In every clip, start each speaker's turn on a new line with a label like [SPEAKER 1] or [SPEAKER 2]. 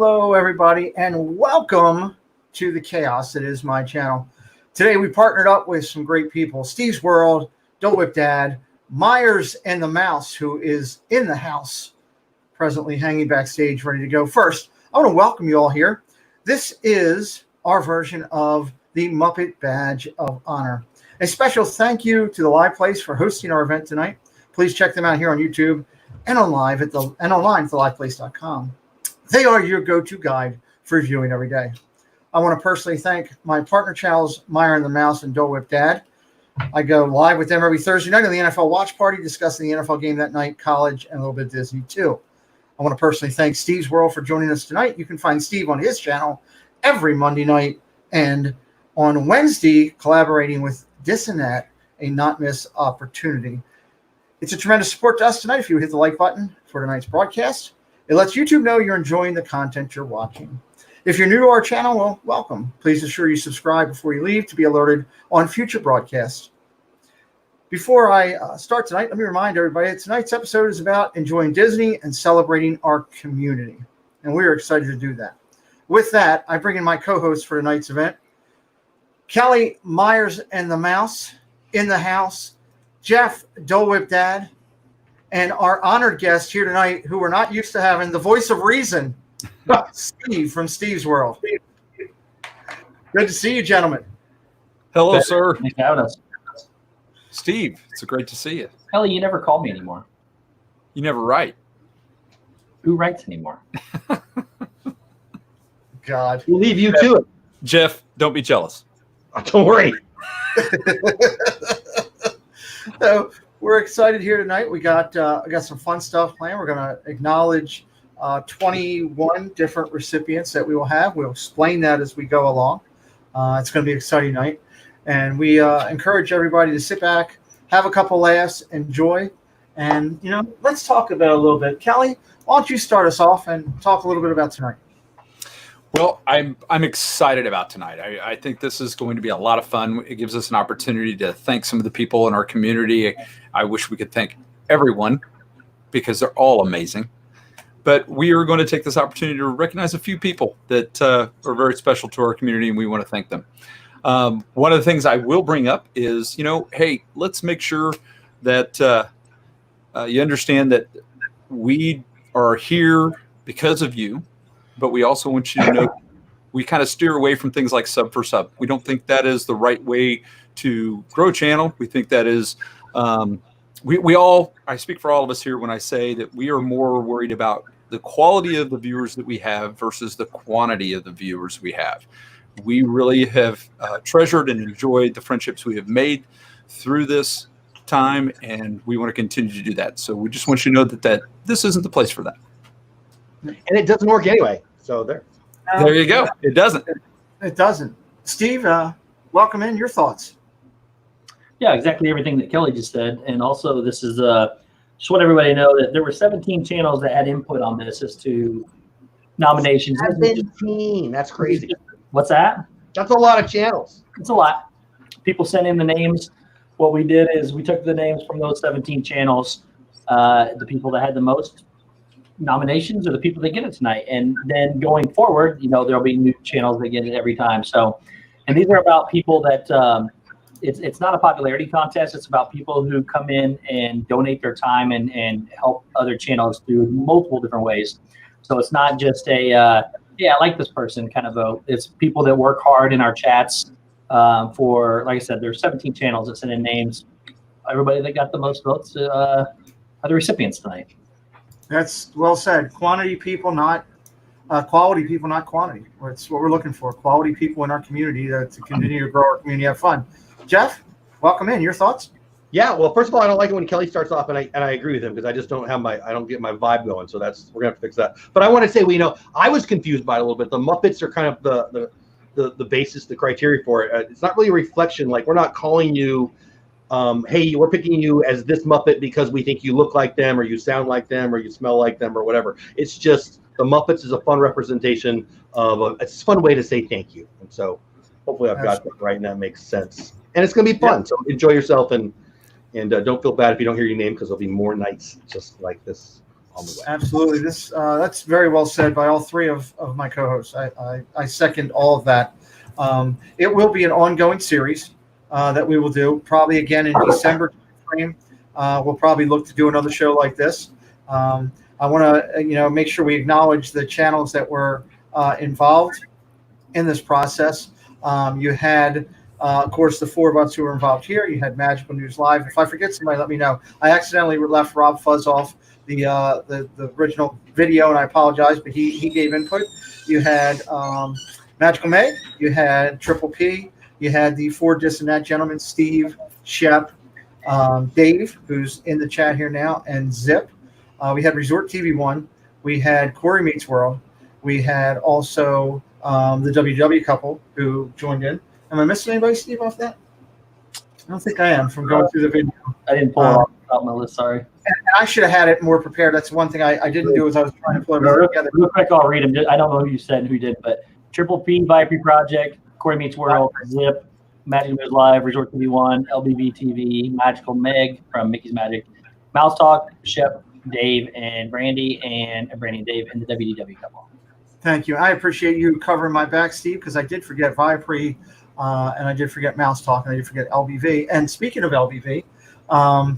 [SPEAKER 1] Hello, everybody, and welcome to the chaos that is my channel. Today, we partnered up with some great people. Steve's World, Don't Whip Dad, Myers and the Mouse, who is in the house, presently hanging backstage, ready to go. First, I want to welcome you all here. This is our version of the Muppet Badge of Honor. A special thank you to the Live Place for hosting our event tonight. Please check them out here on YouTube and online at theliveplace.com. They are your go-to guide for viewing every day. I want to personally thank my partner channels, Meyer and the Mouse and Don't Whip Dad. I go live with them every Thursday night on the NFL Watch Party, discussing the NFL game that night, college, and a little bit of Disney too. I want to personally thank Steve's World for joining us tonight. You can find Steve on his channel every Monday night, and on Wednesday, collaborating with Dissonat, a not miss opportunity. It's a tremendous support to us tonight if you would hit the like button for tonight's broadcast. It lets YouTube know you're enjoying the content you're watching. If you're new to our channel, well, welcome. Please ensure you subscribe before you leave to be alerted on future broadcasts. Before I start tonight, let me remind everybody that tonight's episode is about enjoying Disney and celebrating our community. And we're excited to do that. With that, I bring in my co-host for tonight's event, Kelly, Myers and the Mouse in the house, Jeff, Don't Whip Dad, and our honored guest here tonight, who we're not used to having, the voice of reason, Steve from Steve's World. Good to see you, gentlemen.
[SPEAKER 2] Hello, sir.
[SPEAKER 3] Thanks for having us.
[SPEAKER 2] Steve, it's great to see you.
[SPEAKER 3] Kelly, you never call me anymore.
[SPEAKER 2] You never write.
[SPEAKER 3] Who writes anymore?
[SPEAKER 1] God.
[SPEAKER 4] We'll leave you to it.
[SPEAKER 2] Jeff, don't be jealous.
[SPEAKER 4] Oh, don't worry.
[SPEAKER 1] So we're excited here tonight. We got some fun stuff planned. We're going to acknowledge 21 different recipients that we will have. We'll explain that as we go along. It's going to be an exciting night. And we encourage everybody to sit back, have a couple laughs, enjoy. And, let's talk about it a little bit. Kelly, why don't you start us off and talk a little bit about tonight?
[SPEAKER 2] Well, I'm excited about tonight. I think this is going to be a lot of fun. It gives us an opportunity to thank some of the people in our community. I wish we could thank everyone because they're all amazing. But we are going to take this opportunity to recognize a few people that are very special to our community, and we want to thank them. One of the things I will bring up is, hey, let's make sure that you understand that we are here because of you. But we also want you to know we kind of steer away from things like sub for sub. We don't think that is the right way to grow a channel. We think that is, I speak for all of us here when I say that we are more worried about the quality of the viewers that we have versus the quantity of the viewers we have. We really have treasured and enjoyed the friendships we have made through this time, and we want to continue to do that. So we just want you to know that this isn't the place for that.
[SPEAKER 4] And it doesn't work anyway. So there
[SPEAKER 2] you go. It doesn't.
[SPEAKER 1] It doesn't. Steve, welcome in. Your thoughts?
[SPEAKER 3] Yeah, exactly everything that Kelly just said. And also, this is just want everybody to know that there were 17 channels that had input on this as to nominations.
[SPEAKER 4] 17. That's crazy.
[SPEAKER 3] What's that?
[SPEAKER 4] That's a lot of channels.
[SPEAKER 3] It's a lot. People sent in the names. What we did is we took the names from those 17 channels, the people that had the most nominations are the people that get it tonight, and then going forward, there'll be new channels that get it every time. So, and these are about people that it's not a popularity contest. It's about people who come in and donate their time and help other channels through multiple different ways. So it's not just a I like this person kind of vote. It's people that work hard in our chats for, like I said, there's 17 channels that send in names. Everybody that got the most votes are the recipients tonight.
[SPEAKER 1] That's well said. Quantity people, not quality people, not quantity. It's what we're looking for. Quality people in our community to continue to grow our community, have fun. Jeff, welcome in. Your thoughts?
[SPEAKER 4] Yeah. Well, first of all, I don't like it when Kelly starts off, and I agree with him because I just don't get my vibe going. So we're gonna have to fix that. But I want to say, I was confused by it a little bit. The Muppets are kind of the basis, the criteria for it. It's not really a reflection. Like, we're not calling you. Hey, we're picking you as this Muppet because we think you look like them or you sound like them or you smell like them or whatever. It's just the Muppets is a fun representation of it's a fun way to say thank you. And so hopefully I've got that right and that makes sense. And it's going to be fun. Yeah. So enjoy yourself and don't feel bad if you don't hear your name because there'll be more nights just like this on the way.
[SPEAKER 1] Absolutely. That's very well said by all three of my co-hosts. I second all of that. It will be an ongoing series that we will do probably again in December frame. We'll probably look to do another show like this. I want to make sure we acknowledge the channels that were involved in this process. You had, of course, the four of us who were involved here. You had Magical News Live. If I forget somebody, let me know. I accidentally left Rob Fuzz off the original video, and I apologize, but he gave input. You had Magical Meg. You had Triple P. You had the four dissonant gentlemen, Steve, Shep, Dave, who's in the chat here now, and Zip. We had Resort TV 1. We had Corey Meets World. We had also the WW couple who joined in. Am I missing anybody, Steve, off that? I don't think I am from going through the video.
[SPEAKER 3] I didn't pull it off my list, sorry.
[SPEAKER 1] And I should have had it more prepared. That's one thing I didn't do as I was trying to pull everything together.
[SPEAKER 3] Real quick, I'll read them. I don't know who you said and who did, but Triple P, Viper Project, Corey Meets World, Zip, Magic News Live, Resort TV 1, LBV TV, Magical Meg from Mickey's Magic, Mouse Talk, Shep, Dave, and Brandy, and Dave, and the WDW couple.
[SPEAKER 1] Thank you. I appreciate you covering my back, Steve, because I did forget Vipre, and I did forget Mouse Talk, and I did forget LBV. And speaking of LBV,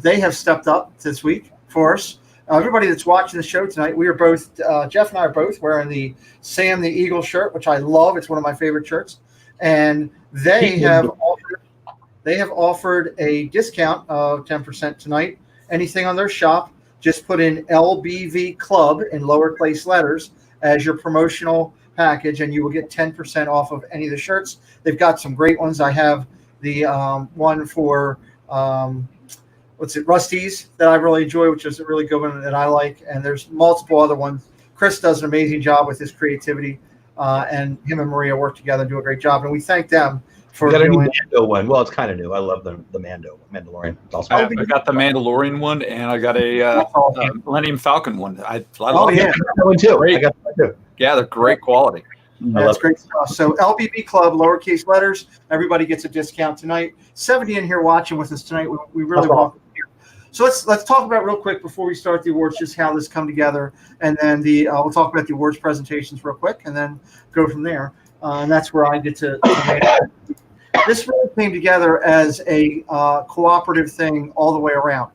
[SPEAKER 1] they have stepped up this week for us. Everybody that's watching the show tonight, we are both, Jeff and I are both wearing the Sam the Eagle shirt, which I love. It's one of my favorite shirts. And they have offered a discount of 10% tonight. Anything on their shop, just put in LBV Club in lowercase letters as your promotional package, and you will get 10% off of any of the shirts. They've got some great ones. I have the one for Rusty's that I really enjoy, which is a really good one that I like. And there's multiple other ones. Chris does an amazing job with his creativity, and him and Maria work together and do a great job. And we thank them for
[SPEAKER 4] We got a new
[SPEAKER 1] doing.
[SPEAKER 4] Mando one. Well, it's kind of new. I love the Mandalorian. It's also
[SPEAKER 2] I got the Mandalorian one, and I got a Millennium Falcon one. I love
[SPEAKER 1] yeah.
[SPEAKER 4] that one too.
[SPEAKER 2] Great.
[SPEAKER 4] I got that too.
[SPEAKER 2] Yeah, they're great quality.
[SPEAKER 1] That's great stuff. So LBB Club, lowercase letters. Everybody gets a discount tonight. 70 in here watching with us tonight. We really welcome you here. So let's talk about real quick before we start the awards, just how this come together, and then we'll talk about the awards presentations real quick, and then go from there. And that's where I get to. This really came together as a cooperative thing all the way around.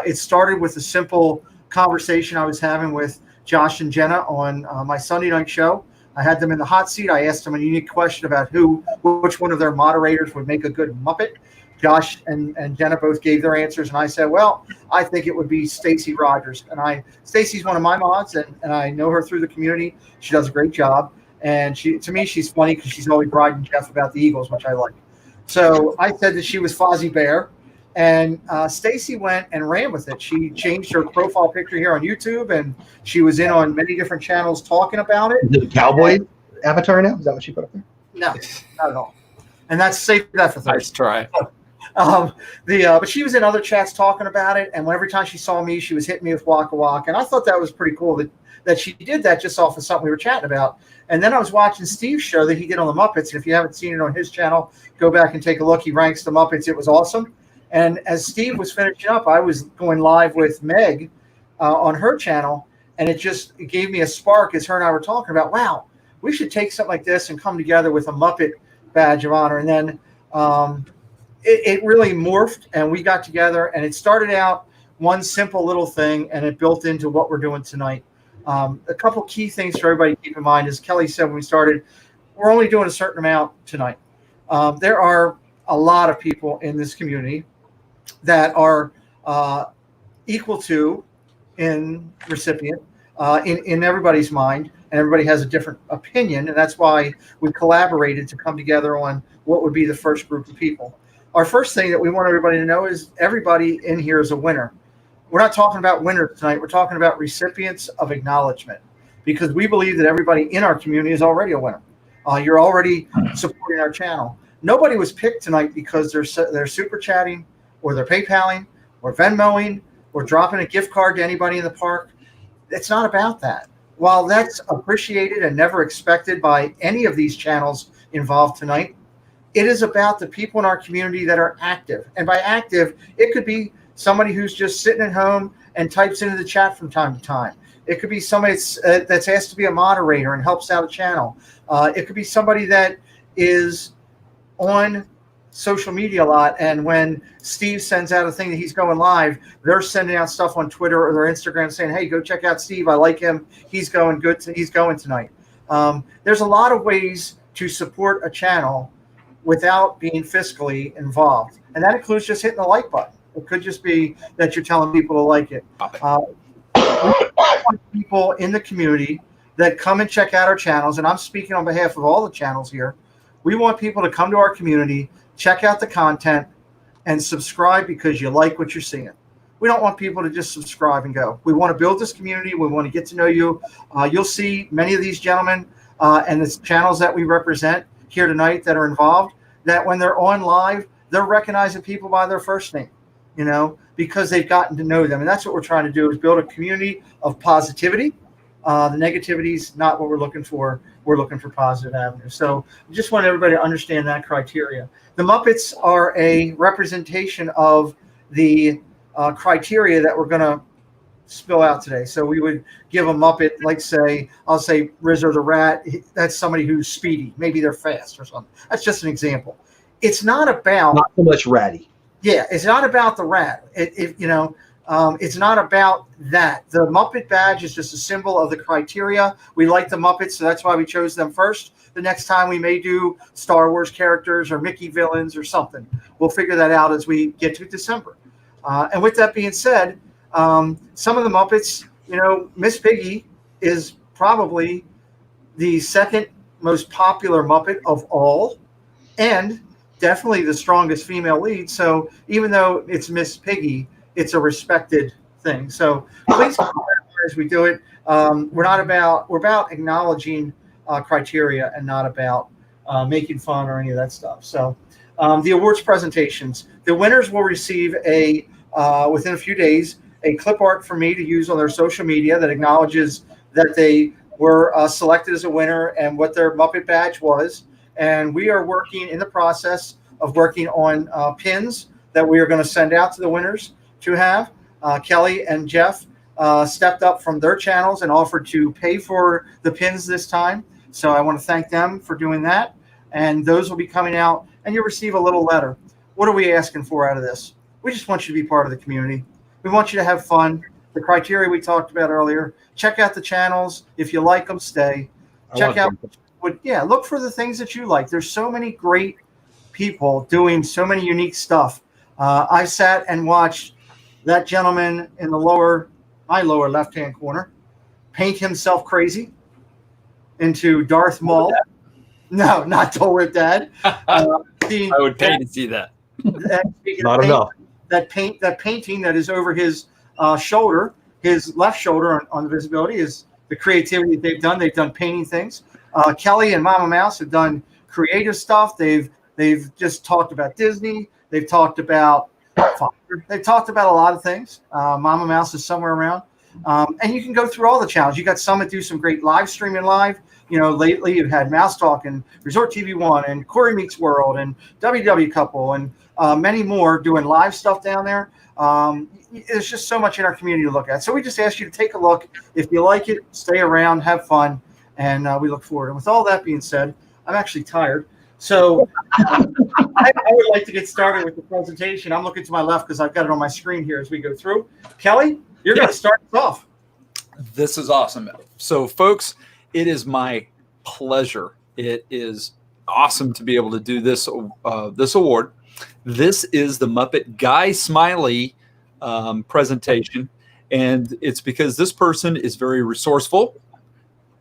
[SPEAKER 1] It started with a simple conversation I was having with Josh and Jenna on my Sunday night show. I had them in the hot seat. I asked them a unique question about which one of their moderators would make a good Muppet. Josh and Jenna both gave their answers, and I said, well, I think it would be Stacy Rogers. And Stacy's one of my mods, and I know her through the community. She does a great job. And to me, she's funny because she's always riding Jeff about the Eagles, which I like. So I said that she was Fozzie Bear, and Stacy went and ran with it. She changed her profile picture here on YouTube, and she was in on many different channels talking about it.
[SPEAKER 4] Is it a cowboy avatar now? Is that what she put up there?
[SPEAKER 1] No, not at all. And that's safe that for
[SPEAKER 2] Nice try.
[SPEAKER 1] But she was in other chats talking about it, and every time she saw me, she was hitting me with Waka Waka, and I thought that was pretty cool that she did that just off of something we were chatting about. And then I was watching Steve's show that he did on the Muppets, and if you haven't seen it on his channel, go back and take a look. He ranks the Muppets. It was awesome. And as Steve was finishing up, I was going live with Meg on her channel, and it gave me a spark as her and I were talking about, wow, we should take something like this and come together with a Muppet badge of honor. And then it really morphed, and we got together, and it started out one simple little thing, and it built into what we're doing tonight. A couple key things for everybody to keep in mind, as Kelly said when we started, we're only doing a certain amount tonight. There are a lot of people in this community that are equal to in recipient in everybody's mind, and everybody has a different opinion, and that's why we collaborated to come together on what would be the first group of people. Our first thing that we want everybody to know is everybody in here is a winner. We're not talking about winners tonight. We're talking about recipients of acknowledgement, because we believe that everybody in our community is already a winner. You're already supporting our channel. Nobody was picked tonight because they're super chatting, or they're PayPaling, or Venmoing, or dropping a gift card to anybody in the park. It's not about that. While that's appreciated and never expected by any of these channels involved tonight, it is about the people in our community that are active. And by active, it could be somebody who's just sitting at home and types into the chat from time to time. It could be somebody that's asked to be a moderator and helps out a channel. It could be somebody that is on social media a lot, and when Steve sends out a thing that he's going live, they're sending out stuff on Twitter or their Instagram saying, hey, go check out Steve. I like him. He's going good. He's going tonight. There's a lot of ways to support a channel without being fiscally involved. And that includes just hitting the like button. It could just be that you're telling people to like it. We want people in the community that come and check out our channels, and I'm speaking on behalf of all the channels here. We want people to come to our community, check out the content, and subscribe because you like what you're seeing. We don't want people to just subscribe and go. We want to build this community. We want to get to know you. You'll see many of these gentlemen and the channels that we represent here tonight that are involved, that when they're on live, they're recognizing people by their first name, you know, because they've gotten to know them. And that's what we're trying to do, is build a community of positivity. The negativity is not what we're looking for. We're looking for positive avenues. So I just want everybody to understand that criteria. The Muppets are a representation of the criteria that we're going to spill out today. So we would give a Muppet, like say, I'll say Rizzo the Rat. That's somebody who's speedy. Maybe they're fast or something. That's just an example. It's not about
[SPEAKER 4] not so much ratty.
[SPEAKER 1] Yeah, it's not about the rat. It's not about that. The Muppet badge is just a symbol of the criteria. We like the Muppets, so that's why we chose them first. The next time we may do Star Wars characters or Mickey villains or something. We'll figure that out as we get to December. And with that being said, some of the Muppets, you know, Miss Piggy is probably the second most popular Muppet of all, and definitely the strongest female lead. So even though it's Miss Piggy, it's a respected thing. So please, as we do it, we're about acknowledging criteria and not about making fun or any of that stuff. So the awards presentations, the winners will receive within a few days, a clip art from me to use on their social media that acknowledges that they were selected as a winner and what their Muppet badge was. And we are working in the process of working on pins that we are going to send out to the winners to have. Kelly and Jeff stepped up from their channels and offered to pay for the pins this time. So I want to thank them for doing that. And those will be coming out, and you'll receive a little letter. What are we asking for out of this? We just want you to be part of the community. We want you to have fun. The criteria we talked about earlier. Check out the channels. If you like them, stay. Look for the things that you like. There's so many great people doing so many unique stuff. I sat and watched that gentleman in my lower left-hand corner paint himself crazy into Darth Maul. No, not Dole Whip Dad.
[SPEAKER 2] I would pay to see that.
[SPEAKER 4] Not enough.
[SPEAKER 1] That painting that is over his shoulder, his left shoulder on the visibility, is the creativity that they've done. They've done painting things. Kelly and Mama Mouse have done creative stuff. They've just talked about Disney. They've talked about They've talked about a lot of things. Mama Mouse is somewhere around. And you can go through all the channels. You got some that do some great live streaming live. You know, lately you've had Mouse Talk and Resort TV 1 and Corey Meets World and WW Couple and many more doing live stuff down there. There's just so much in our community to look at. So we just ask you to take a look. If you like it, stay around, have fun, and we look forward. And with all that being said, I'm actually tired. So I would like to get started with the presentation. I'm looking to my left because I've got it on my screen here as we go through. Kelly, you're going to start us off.
[SPEAKER 2] This is awesome. So, folks, it is my pleasure. It is awesome to be able to do this award. This is the Muppet Guy Smiley presentation, and it's because this person is very resourceful.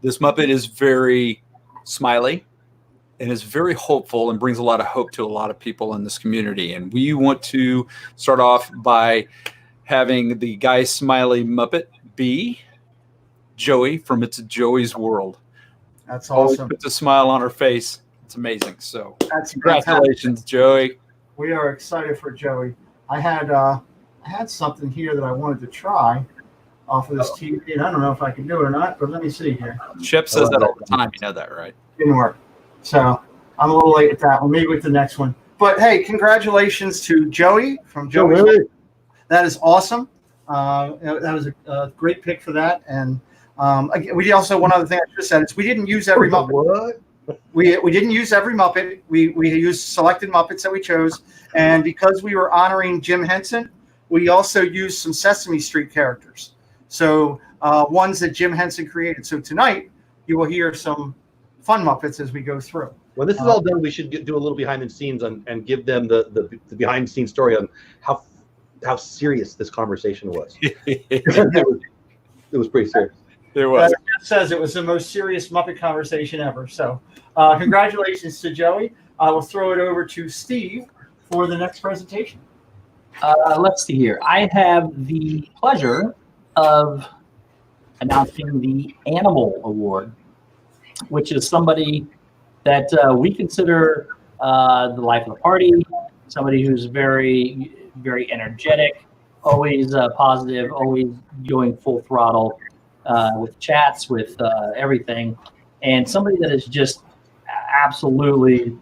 [SPEAKER 2] This Muppet is very smiley and is very hopeful and brings a lot of hope to a lot of people in this community. And we want to start off by having the Guy Smiley Muppet be Joey from It's Joey's World.
[SPEAKER 1] That's awesome.
[SPEAKER 2] Always puts a smile on her face. It's amazing. So
[SPEAKER 1] that's
[SPEAKER 2] congratulations,
[SPEAKER 1] fantastic.
[SPEAKER 2] Joey.
[SPEAKER 1] We are excited for Joey. I had something here that I wanted to try off of this TV, and I don't know if I can do it or not, but let me see here.
[SPEAKER 2] Chip says that all the time. You know that, right?
[SPEAKER 1] Didn't work. So I'm a little late at that one. Maybe with the next one. But hey, congratulations to Joey from Joey's. that is awesome. That was a great pick for that. And we also, one other thing I should have said is we didn't use every Muppet.
[SPEAKER 4] What?
[SPEAKER 1] We didn't use every Muppet. We used selected Muppets that we chose. And because we were honoring Jim Henson, we also used some Sesame Street characters. So ones that Jim Henson created. So tonight you will hear some fun Muppets as we go through.
[SPEAKER 4] When this is all done, we should do a little behind the scenes and give them the behind the scenes story on how serious this conversation was. It was pretty serious.
[SPEAKER 2] It was.
[SPEAKER 1] Jeff says it was the most serious Muppet conversation ever. So congratulations to Joey. I will throw it over to Steve for the next presentation.
[SPEAKER 3] Let's see here. I have the pleasure of announcing the Animal Award, which is somebody that we consider the life of the party, somebody who's very, very energetic, always positive, always going full throttle with chats, with everything, and somebody that is just absolutely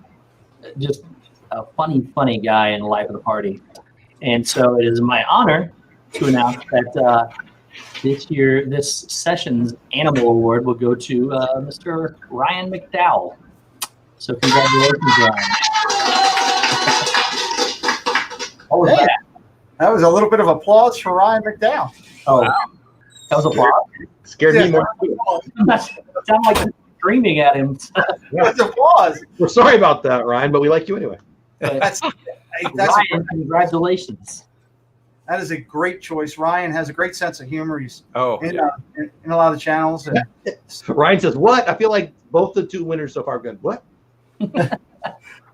[SPEAKER 3] just a funny guy in the life of the party. And so it is my honor to announce that this session's Animal Award will go to Mr. Ryan McDowell. So congratulations, Ryan. What was that?
[SPEAKER 1] That was a little bit of applause for Ryan McDowell.
[SPEAKER 3] Oh, wow. That was applause?
[SPEAKER 4] Scared me more.
[SPEAKER 3] Sound like screaming at him.
[SPEAKER 1] That's applause.
[SPEAKER 4] We're sorry about that, Ryan, but we like you anyway.
[SPEAKER 1] That's
[SPEAKER 3] Ryan, congratulations.
[SPEAKER 1] That is a great choice. Ryan has a great sense of humor. He's in a lot of the channels. And
[SPEAKER 4] Ryan says, "What? I feel like both the two winners so far good. What?"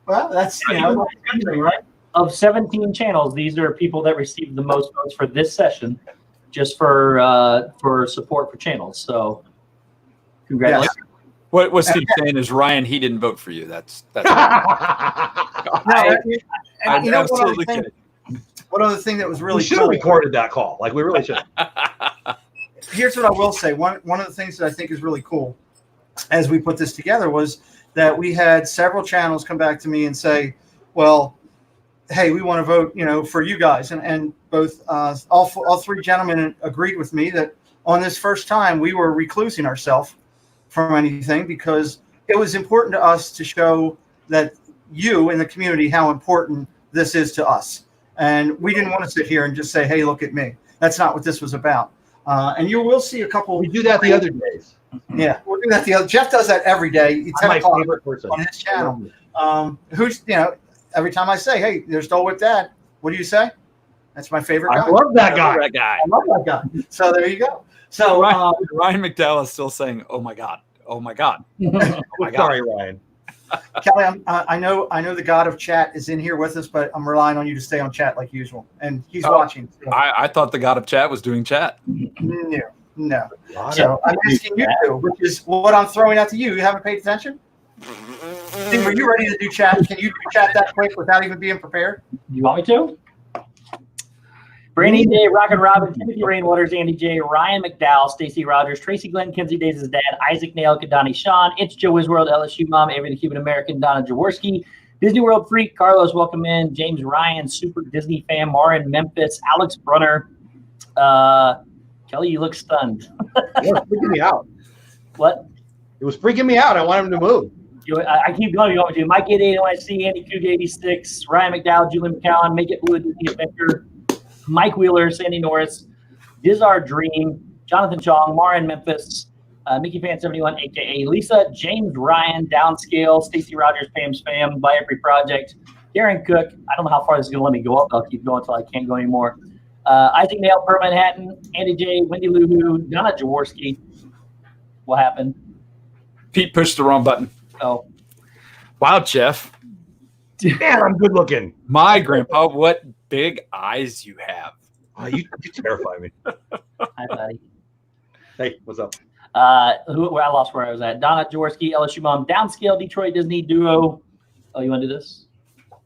[SPEAKER 1] well, that's right.
[SPEAKER 3] Of 17 channels, these are people that received the most votes for this session, just for support for channels. So, congratulations.
[SPEAKER 1] Yes.
[SPEAKER 2] What Steve's saying is, Ryan, he didn't vote for you. That's I'm absolutely kidding.
[SPEAKER 1] One other thing that was really
[SPEAKER 4] we should
[SPEAKER 1] cool.
[SPEAKER 4] have recorded that call. Like we really should.
[SPEAKER 1] Here's what I will say. One of the things that I think is really cool as we put this together was that we had several channels come back to me and say, well, hey, we want to vote, for you guys. And both all three gentlemen agreed with me that on this first time we were reclusing ourselves from anything because it was important to us to show that you in the community how important this is to us. And we didn't want to sit here and just say, hey, look at me. That's not what this was about. And you will see a couple.
[SPEAKER 4] We do that the other days.
[SPEAKER 1] Yeah, we'll do that the other. Jeff does that every day.
[SPEAKER 4] I'm my favorite person
[SPEAKER 1] on his channel. Who's every time I say, hey, there's Dole Whip Dad, what do you say? That's my favorite guy.
[SPEAKER 4] I love that guy.
[SPEAKER 1] I love that guy. So there you go. So
[SPEAKER 2] Ryan McDowell is still saying, "Oh my God, oh my God, oh my God."
[SPEAKER 4] Sorry, Ryan.
[SPEAKER 1] Kelly, I know the God of chat is in here with us, but I'm relying on you to stay on chat like usual, and he's watching. So.
[SPEAKER 2] I thought the God of chat was doing chat.
[SPEAKER 1] No. So I'm asking you to, which is what I'm throwing out to you. You haven't paid attention? Steve, are you ready to do chat? Can you do chat that quick without even being prepared?
[SPEAKER 3] You want me to? Brandy J, Rocket Robin, Timothy Rainwaters, Andy J, Ryan McDowell, Stacy Rogers, Tracy Glenn, Kenzie Days' dad, Isaac Nail, Kadani Sean, It's Joe World, LSU Mom, Avery the Cuban American, Donna Jaworski, Disney World Freak, Carlos, welcome in, James Ryan, Super Disney fan, Marin Memphis, Alex Brunner, Kelly, you look stunned.
[SPEAKER 4] It was freaking me out.
[SPEAKER 3] What?
[SPEAKER 4] It was freaking me out. I want him to move.
[SPEAKER 3] I keep going. You want me to? Mike 88 NYC, Andy Coog 86, Ryan McDowell, Julian McCowan, Make It Blue, Disney Adventure, Mike Wheeler, Sandy Norris, DYSR Dream, Jonathan Chong, Marin Memphis, Mickey Fan 71, aka Lisa, James Ryan, Downscale, Stacy Rogers, Pam Spam, By Every Project, Darren Cook. I don't know how far this is going to let me go up. I'll keep going until I can't go anymore. Isaac Nail, Per Manhattan, Andy J, Wendy Luhu, Donna Jaworski. What happened?
[SPEAKER 2] Pete pushed the wrong button.
[SPEAKER 3] Oh.
[SPEAKER 2] Wow, Jeff.
[SPEAKER 4] Man, I'm good looking.
[SPEAKER 2] My grandpa, what big eyes you have.
[SPEAKER 4] You terrify me.
[SPEAKER 3] Hi, buddy.
[SPEAKER 4] Hey, what's up?
[SPEAKER 3] I lost where I was at. Donna Jaworski, LSU Mom, Downscale, Detroit Disney Duo. Oh, you want to do this?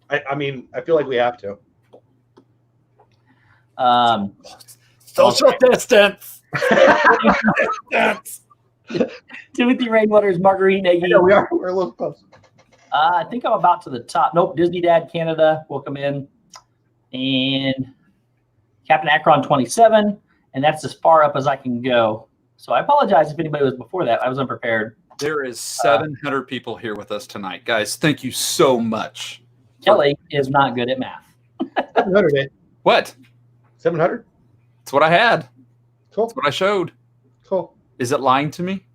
[SPEAKER 4] I mean, I feel like we have to.
[SPEAKER 2] Social distance.
[SPEAKER 3] Timothy Rainwaters, Marguerite Nagy.
[SPEAKER 4] Yeah, we're a little close.
[SPEAKER 3] I think I'm about to the top. Nope, Disney Dad Canada, welcome in. And Captain Akron 27, and that's as far up as I can go. So I apologize if anybody was before that. I was unprepared.
[SPEAKER 2] There is 700 people here with us tonight, guys. Thank you so much.
[SPEAKER 3] Kelly is not good at math.
[SPEAKER 4] 700, man.
[SPEAKER 2] What?
[SPEAKER 4] 700?
[SPEAKER 2] That's what I had.
[SPEAKER 4] Cool.
[SPEAKER 2] That's what I showed.
[SPEAKER 4] Cool.
[SPEAKER 2] Is it lying to me?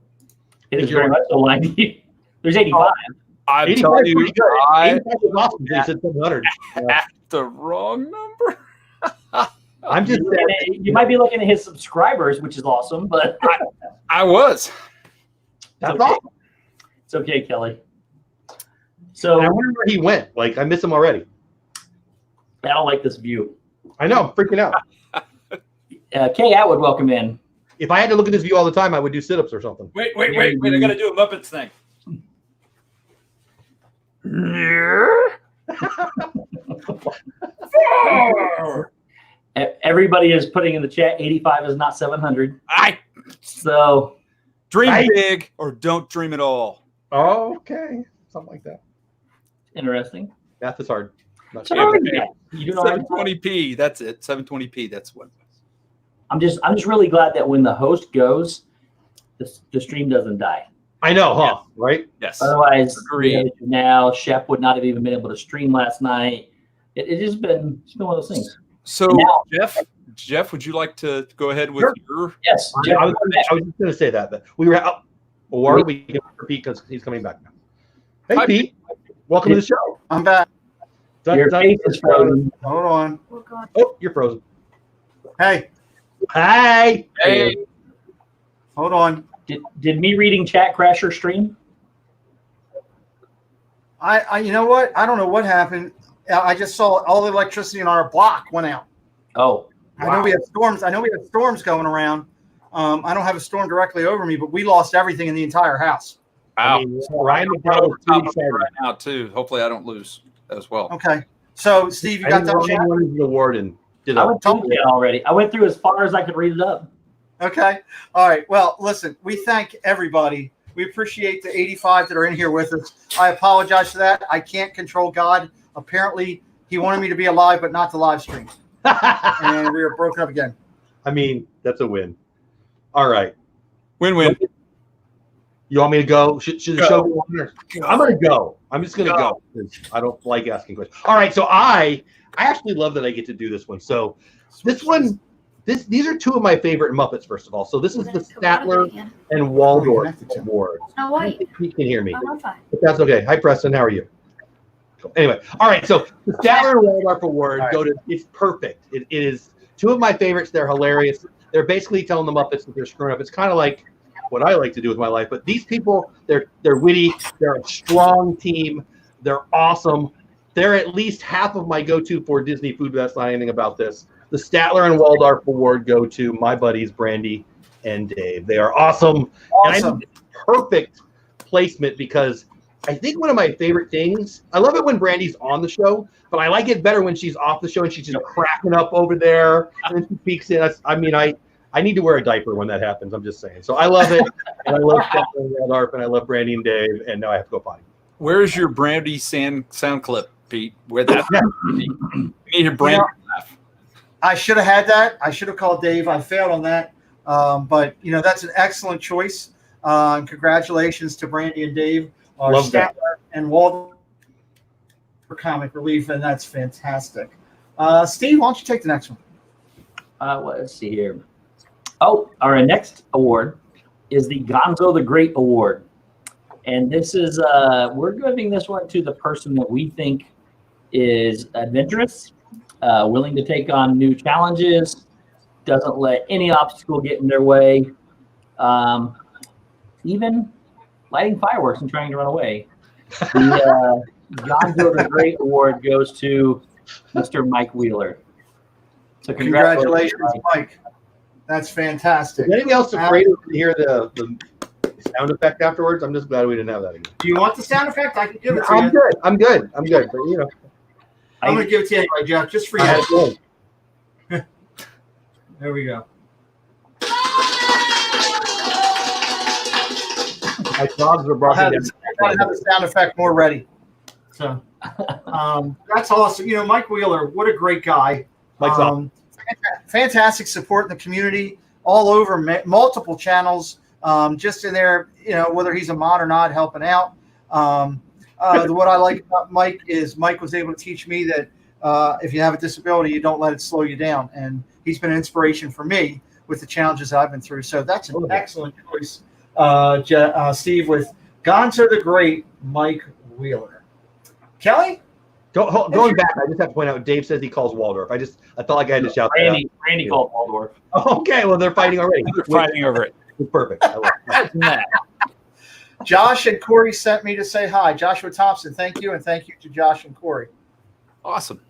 [SPEAKER 3] It is very much so lying to you. There's 85.
[SPEAKER 2] I'm
[SPEAKER 4] 85
[SPEAKER 2] telling
[SPEAKER 4] is
[SPEAKER 2] you,
[SPEAKER 4] pretty good.
[SPEAKER 2] I
[SPEAKER 4] 85 is awesome. They said 700.
[SPEAKER 2] had the wrong number.
[SPEAKER 4] I'm just
[SPEAKER 3] You might be looking at his subscribers, which is awesome, but
[SPEAKER 2] I was.
[SPEAKER 4] that's
[SPEAKER 3] okay.
[SPEAKER 4] awesome.
[SPEAKER 3] It's okay, Kelly. So
[SPEAKER 4] I wonder where he went. Like, I miss him already.
[SPEAKER 3] I don't like this view.
[SPEAKER 4] I know. I'm freaking out.
[SPEAKER 3] Kay Atwood, welcome in.
[SPEAKER 4] If I had to look at this view all the time, I would do sit-ups or something.
[SPEAKER 2] Wait. I got to do a Muppets thing.
[SPEAKER 3] Everybody is putting in the chat 85 is not 700. So
[SPEAKER 2] Dream big or don't dream at all.
[SPEAKER 4] Oh, okay. Something like that.
[SPEAKER 3] interesting.
[SPEAKER 4] Math is hard. Not
[SPEAKER 3] So
[SPEAKER 4] sure.
[SPEAKER 3] how are you? You doing all right?
[SPEAKER 2] 720p. That's it. 720p. That's what.
[SPEAKER 3] I'm just really glad that when the host goes, the stream doesn't die.
[SPEAKER 4] I know, huh? Right?
[SPEAKER 2] Yes.
[SPEAKER 3] Otherwise,
[SPEAKER 2] Agreed.
[SPEAKER 3] now Shep would not have even been able to stream last night. It's been one of those things.
[SPEAKER 2] So
[SPEAKER 3] Now-
[SPEAKER 2] Jeff, would you like to go ahead with
[SPEAKER 4] Sure.
[SPEAKER 2] your?
[SPEAKER 3] Yes,
[SPEAKER 4] I
[SPEAKER 3] Jeff,
[SPEAKER 4] was just going to say that we were out, or we can repeat because he's coming back now. Hey,
[SPEAKER 2] Hi,
[SPEAKER 4] Pete. Welcome to the show.
[SPEAKER 1] I'm back.
[SPEAKER 3] your face is frozen.
[SPEAKER 1] Hold on.
[SPEAKER 4] Oh, you're frozen.
[SPEAKER 1] Hey,
[SPEAKER 4] Hi.
[SPEAKER 2] Hey,
[SPEAKER 1] hold on.
[SPEAKER 3] Did me reading chat crash your stream?
[SPEAKER 1] I you know what? I don't know what happened. I just saw all the electricity in our block went out.
[SPEAKER 3] Oh,
[SPEAKER 1] I know we have storms. I know we have storms going around. I don't have a storm directly over me, but we lost everything in the entire house.
[SPEAKER 2] wow.
[SPEAKER 4] I mean, Ryan
[SPEAKER 2] I'm
[SPEAKER 4] McDevitt was
[SPEAKER 2] top
[SPEAKER 4] pretty
[SPEAKER 2] of it
[SPEAKER 4] excited.
[SPEAKER 2] right now too. Hopefully, I don't lose as well.
[SPEAKER 1] Okay. So, Steve, you
[SPEAKER 4] I
[SPEAKER 1] got
[SPEAKER 4] think
[SPEAKER 1] that chat?
[SPEAKER 4] Ryan won the award and did
[SPEAKER 3] I
[SPEAKER 4] a
[SPEAKER 3] went through it already. I went through as far as I could read it up.
[SPEAKER 1] Okay. All right. Well, listen, we thank everybody. We appreciate the 85 that are in here with us. I apologize for that. I can't control God. Apparently, he wanted me to be alive, but not to live stream. And we were broken up again.
[SPEAKER 4] I mean, that's a win. All right.
[SPEAKER 2] Win-win.
[SPEAKER 4] You want me to go? Should the
[SPEAKER 2] Go.
[SPEAKER 4] show go on there? I'm going to go. I'm just going to go because I don't like asking questions. All right. So I actually love that I get to do this one. So this one, these are two of my favorite Muppets, first of all. So this is the Statler and Waldorf Award.
[SPEAKER 5] No,
[SPEAKER 4] I don't think Pete can hear me,
[SPEAKER 5] I'm fine.
[SPEAKER 4] but that's okay. Hi, Preston. How are you? Cool. Anyway, all right. So the Statler and Waldorf Award go to. It's perfect. It is two of my favorites. They're hilarious. They're basically telling the Muppets that they're screwing up. It's kind of like what I like to do with my life. But these people, they're witty. They're a strong team. They're awesome. They're at least half of my go-to for Disney food. That's not anything about this. The Statler and Waldorf Award go to my buddies Brandy and Dave. They are awesome. And I think it's perfect placement because I think one of my favorite things, I love it when Brandy's on the show, but I like it better when she's off the show and she's just cracking up over there and then she peeks in. I need to wear a diaper when that happens. I'm just saying. So I love it. And I love Statler and Waldorf and I love Brandy and Dave. And now I have to go potty.
[SPEAKER 2] Where's your Brandy sound clip, Pete? Where that? You need to hear Brandy laugh.
[SPEAKER 1] I should have had that. I should have called Dave. I failed on that. But, that's an excellent choice. Congratulations to Brandy and Dave.
[SPEAKER 4] Love
[SPEAKER 1] Statler
[SPEAKER 4] that.
[SPEAKER 1] and Waldorf for comic relief, and that's fantastic. Steve, why don't you take the next one?
[SPEAKER 3] Let's see here. Oh, our next award is the Gonzo the Great Award. And this is, we're giving this one to the person that we think is adventurous, willing to take on new challenges, doesn't let any obstacle get in their way, even lighting fireworks and trying to run away. The Gonzo the Great Award goes to Mr. Mike Wheeler. So
[SPEAKER 1] Congratulations, Mike. That's fantastic.
[SPEAKER 4] Is anybody else afraid to hear the sound effect afterwards? I'm just glad we didn't have that again.
[SPEAKER 1] Do you want the sound effect? I can give it to
[SPEAKER 4] I'm
[SPEAKER 1] you.
[SPEAKER 4] good. I'm good. But
[SPEAKER 1] I'm going to give it to you anyway, Jeff, just for
[SPEAKER 4] I had
[SPEAKER 1] you.
[SPEAKER 4] good.
[SPEAKER 1] There we go.
[SPEAKER 4] My dogs are
[SPEAKER 1] I
[SPEAKER 4] barking.
[SPEAKER 1] gotta have the sound effect more ready. So that's awesome. Mike Wheeler, what a great guy.
[SPEAKER 4] Mike's awesome.
[SPEAKER 1] fantastic support in the community, all over multiple channels, just in there, whether he's a mod or not, helping out. What I like about Mike is Mike was able to teach me that if you have a disability, you don't let it slow you down. And he's been an inspiration for me with the challenges I've been through. So that's an excellent choice, Steve, with Gonzo the Great, Mike Wheeler. Kelly?
[SPEAKER 4] Going back, I just have to point out, Dave says he calls Waldorf. I felt like I had to shout that out.
[SPEAKER 3] Randy called Waldorf.
[SPEAKER 4] Okay, well, they're fighting already.
[SPEAKER 2] They're fighting over it.
[SPEAKER 4] Perfect. I love it.
[SPEAKER 1] Josh and Corey sent me to say hi. Joshua Thompson, thank you, and thank you to Josh and Corey.
[SPEAKER 2] Awesome.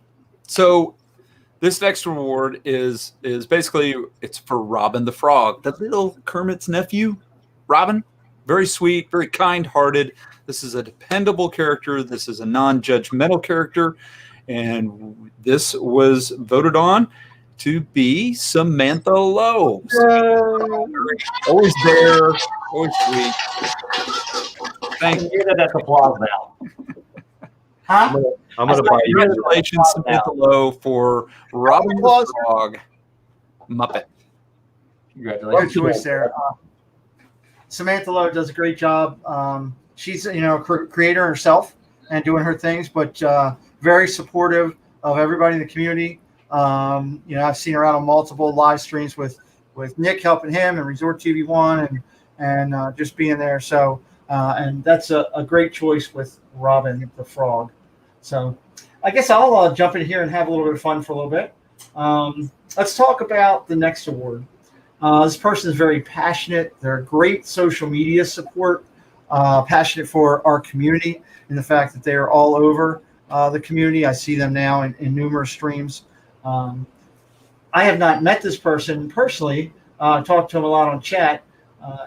[SPEAKER 2] So this next reward is basically, it's for Robin the Frog, the little Kermit's nephew. Robin, very sweet, very kind-hearted. This is a dependable character. This is a non-judgmental character, and this was voted on to be Samantha Lowe. Always there, always sweet. Thank you.
[SPEAKER 3] That's applause now.
[SPEAKER 1] Huh?
[SPEAKER 4] I'm going to buy you.
[SPEAKER 2] Congratulations, Samantha Lowe, for Robin the Frog Muppet.
[SPEAKER 3] Congratulations.
[SPEAKER 1] Good choice there. Samantha Lowe does a great job. She's a creator herself and doing her things, but very supportive of everybody in the community. I've seen her out on multiple live streams with Nick helping him and Resort TV One and just being there. So and that's a great choice with Robin the Frog. So I guess I'll jump in here and have a little bit of fun for a little bit. Let's talk about the next award. This person is very passionate. They're a great social media support, passionate for our community and the fact that they are all over the community. I see them now in numerous streams. I have not met this person personally, talked to him a lot on chat,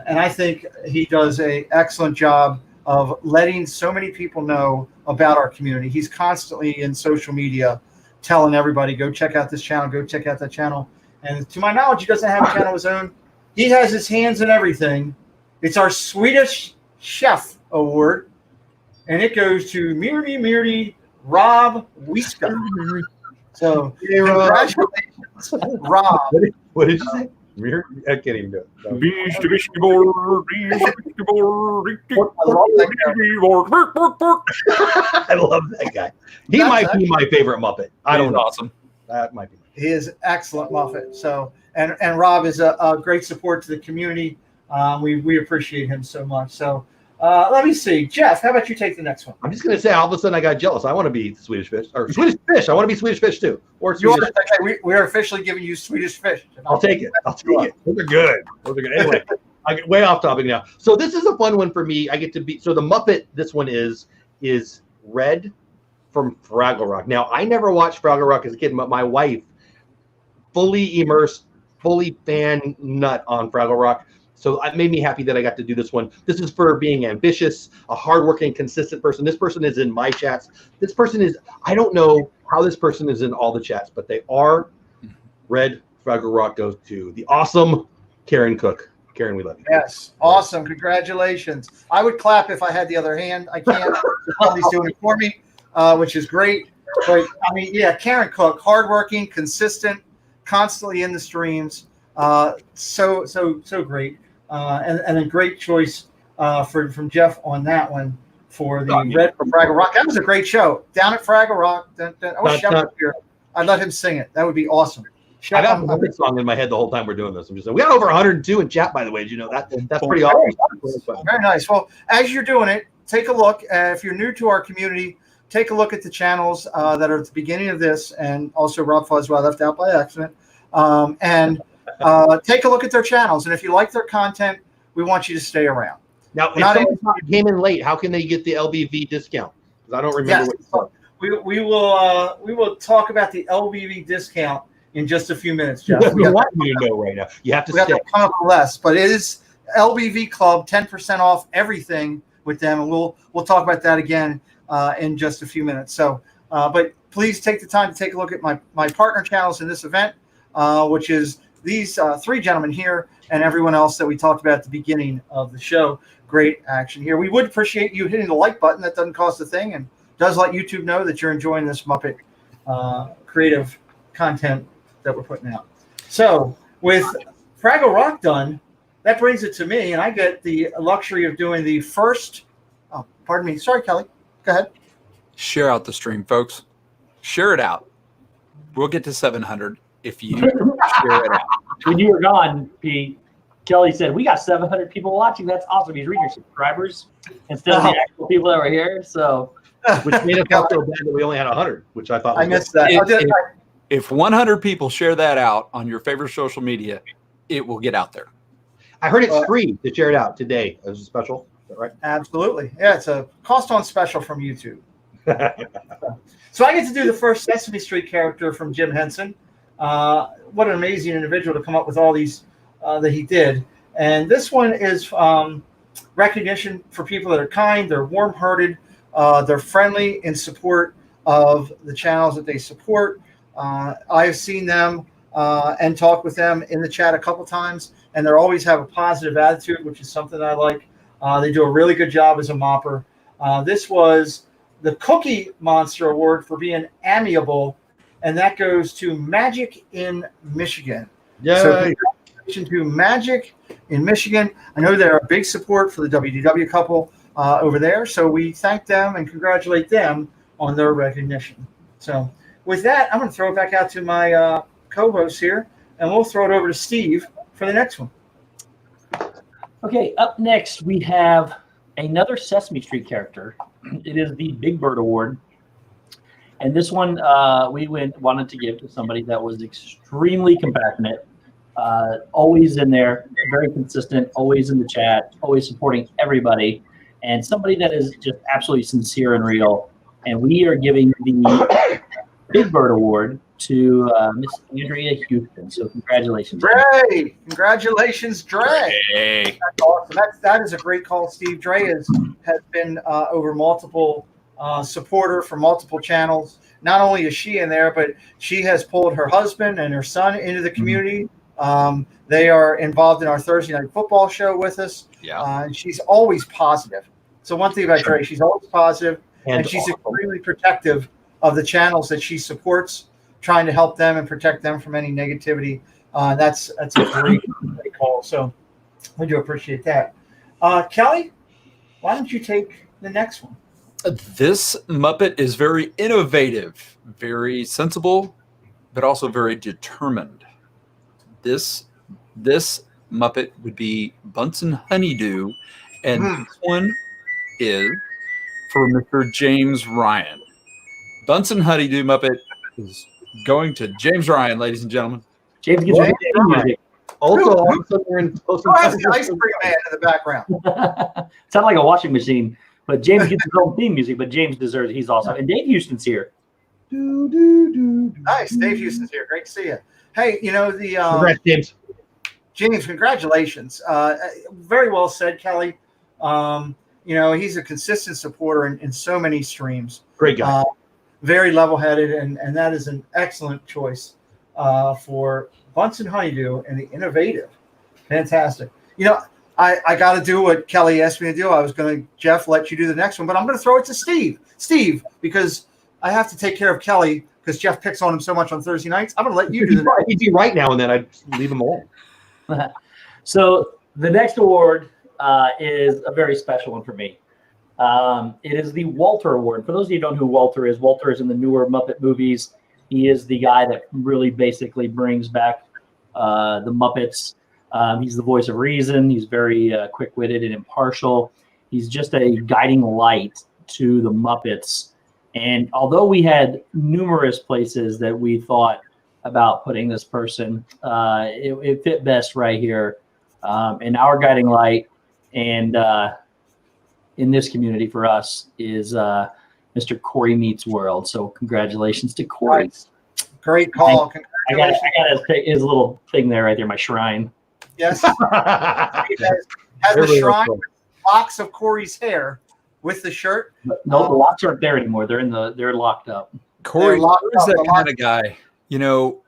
[SPEAKER 1] and I think he does an excellent job of letting so many people know about our community. He's constantly in social media telling everybody, go check out this channel, go check out that channel. And to my knowledge, he doesn't have a channel of his own. He has his hands in everything. It's our Swedish Chef Award, and it goes to Mirdi Rob Wiska. So congratulations, Rob.
[SPEAKER 4] What did you say? I can't even do it.
[SPEAKER 1] I love
[SPEAKER 4] I love that guy. He might be my favorite Muppet. I don't know.
[SPEAKER 2] Awesome.
[SPEAKER 4] That might be.
[SPEAKER 1] He is excellent Muppet. So and Rob is a great support to the community. We appreciate him so much. So let me see. Jeff, how about you take the next one?
[SPEAKER 4] I'm just going to say, all of a sudden I got jealous. I want to be Swedish Fish. Or Swedish Fish. I want to be Swedish Fish too. Or Swedish.
[SPEAKER 1] We are officially giving you Swedish Fish.
[SPEAKER 4] I'll take it. Those are good. Anyway, I get way off topic now. So this is a fun one for me. I get to be, so the Muppet, this one is Red from Fraggle Rock. Now, I never watched Fraggle Rock as a kid, but my wife, fully immersed, fully fan nut on Fraggle Rock. So it made me happy that I got to do this one. This is for being ambitious, a hardworking, consistent person. This person is in my chats. This person is, I don't know how this person is in all the chats, but they are. Red Fraggle Rock goes to the awesome Karen Cook. Karen, we love you.
[SPEAKER 1] Yes, awesome. Congratulations. I would clap if I had the other hand. I can't. Somebody's doing it for me, which is great. But I mean, yeah, Karen Cook, hardworking, consistent, constantly in the streams. So great. And a great choice from Jeff on that one for the Red from Fraggle Rock. That was a great show. Down at Fraggle Rock. I wish Chef was here. I'd let him sing it. That would be awesome.
[SPEAKER 4] I got the Muppet song in my head the whole time we're doing this. I'm just saying, we got over 102 in chat, by the way. Did you know that? That's pretty awesome.
[SPEAKER 1] Very nice. Well, as you're doing it, take a look. If you're new to our community, take a look at the channels that are at the beginning of this, and also Rob Fuzz, who I left out by accident. Take a look at their channels, and if you like their content, we want you to stay around.
[SPEAKER 4] Now, if someone came in late, how can they get the LBV discount? Because I don't remember what you said.
[SPEAKER 1] We will talk about the LBV discount in just a few minutes, Jeff.
[SPEAKER 4] We want you to know right now. You have to stay.
[SPEAKER 1] Come up with less, but it is LBV Club, 10% off everything with them, and we'll talk about that again in just a few minutes. So, but please take the time to take a look at my partner channels in this event, which is these three gentlemen here and everyone else that we talked about at the beginning of the show. Great action here. We would appreciate you hitting the like button. That doesn't cost a thing and does let YouTube know that you're enjoying this Muppet creative content that we're putting out. So with Fraggle Rock done, that brings it to me, and I get the luxury of doing the first. Oh, pardon me. Sorry, Kelly. Go ahead.
[SPEAKER 2] Share out the stream, folks. Share it out. We'll get to 700 if you share it out.
[SPEAKER 3] When you were gone, Pete, Kelly said, we got 700 people watching. That's awesome. He's reading your subscribers instead of the actual people that were here. So,
[SPEAKER 4] which made us feel so bad that we only had 100, which I thought was
[SPEAKER 1] I missed that.
[SPEAKER 2] If 100 people share that out on your favorite social media, it will get out there.
[SPEAKER 4] I heard it's free to share it out today as a special. Is that right?
[SPEAKER 1] Absolutely. Yeah, it's a cost on special from YouTube. So I get to do the first Sesame Street character from Jim Henson. What an amazing individual to come up with all these that he did. And this one is recognition for people that are kind, they're warm-hearted, they're friendly in support of the channels that they support. I've seen them and talked with them in the chat a couple times, and they always have a positive attitude, which is something I like. They do a really good job as a mopper. This was the Cookie Monster Award for being amiable, and that goes to Magic in Michigan.
[SPEAKER 4] Yeah.
[SPEAKER 1] So congratulations to Magic in Michigan. I know they're a big support for the WDW couple over there, so we thank them and congratulate them on their recognition. So with that, I'm going to throw it back out to my co-host here, and we'll throw it over to Steve for the next one.
[SPEAKER 3] Okay, up next we have another Sesame Street character. It is the Big Bird Award. And this one we wanted to give to somebody that was extremely compassionate, always in there, very consistent, always in the chat, always supporting everybody, and somebody that is just absolutely sincere and real. And we are giving the Big Bird Award to Miss Andrea Houston. So congratulations.
[SPEAKER 1] Dre! Congratulations, Dre!
[SPEAKER 2] Hey.
[SPEAKER 1] That's awesome. That is a great call, Steve. Dre has been over multiple supporter for multiple channels. Not only is she in there, but she has pulled her husband and her son into the community. They are involved in our Thursday night football show with us.
[SPEAKER 2] Yeah.
[SPEAKER 1] And she's always positive. So one thing about Dre, she's always positive, and she's extremely protective of the channels that she supports, trying to help them and protect them from any negativity. That's a great call. So we do appreciate that. Kelly, why don't you take the next one?
[SPEAKER 2] This Muppet is very innovative, very sensible, but also very determined. This Muppet would be Bunsen Honeydew, and this one is for Mr. James Ryan. Bunsen Honeydew Muppet is going to James Ryan, ladies and gentlemen.
[SPEAKER 3] James gets theme music.
[SPEAKER 4] Also,
[SPEAKER 1] Who has the ice cream man in the background?
[SPEAKER 3] Sound like a washing machine. But James gets his own theme music, but James deserves it. He's awesome. And Dave Houston's here.
[SPEAKER 1] Nice. Dave Houston's here. Great to see you. Hey,
[SPEAKER 4] Congrats, James.
[SPEAKER 1] James, congratulations. Very well said, Kelly. He's a consistent supporter in so many streams. Great guy. Very level-headed, and that is an excellent choice for Bunsen Honeydew and the innovative. Fantastic. I got to do what Kelly asked me to do. I was going to, Jeff, let you do the next one, but I'm going to throw it to Steve. Steve, because I have to take care of Kelly because Jeff picks on him so much on Thursday nights. I'm going to let you do the next one.
[SPEAKER 4] He'd be right now, and then I'd leave him alone.
[SPEAKER 3] So the next award is a very special one for me. It is the Walter Award. For those of you who don't know who Walter is in the newer Muppet movies. He is the guy that really basically brings back the Muppets. He's the voice of reason. He's very quick-witted and impartial. He's just a guiding light to the Muppets. And although we had numerous places that we thought about putting this person, it fit best right here. And our guiding light and in this community for us is Mr. Corey Meets World. So congratulations to Corey.
[SPEAKER 1] Nice. Great call.
[SPEAKER 3] I got his little thing there right there, my shrine.
[SPEAKER 1] Yes. Has the shrine with locks of Corey's hair with the shirt.
[SPEAKER 3] No, the locks aren't there anymore. They're locked up.
[SPEAKER 2] Corey is that kind of guy.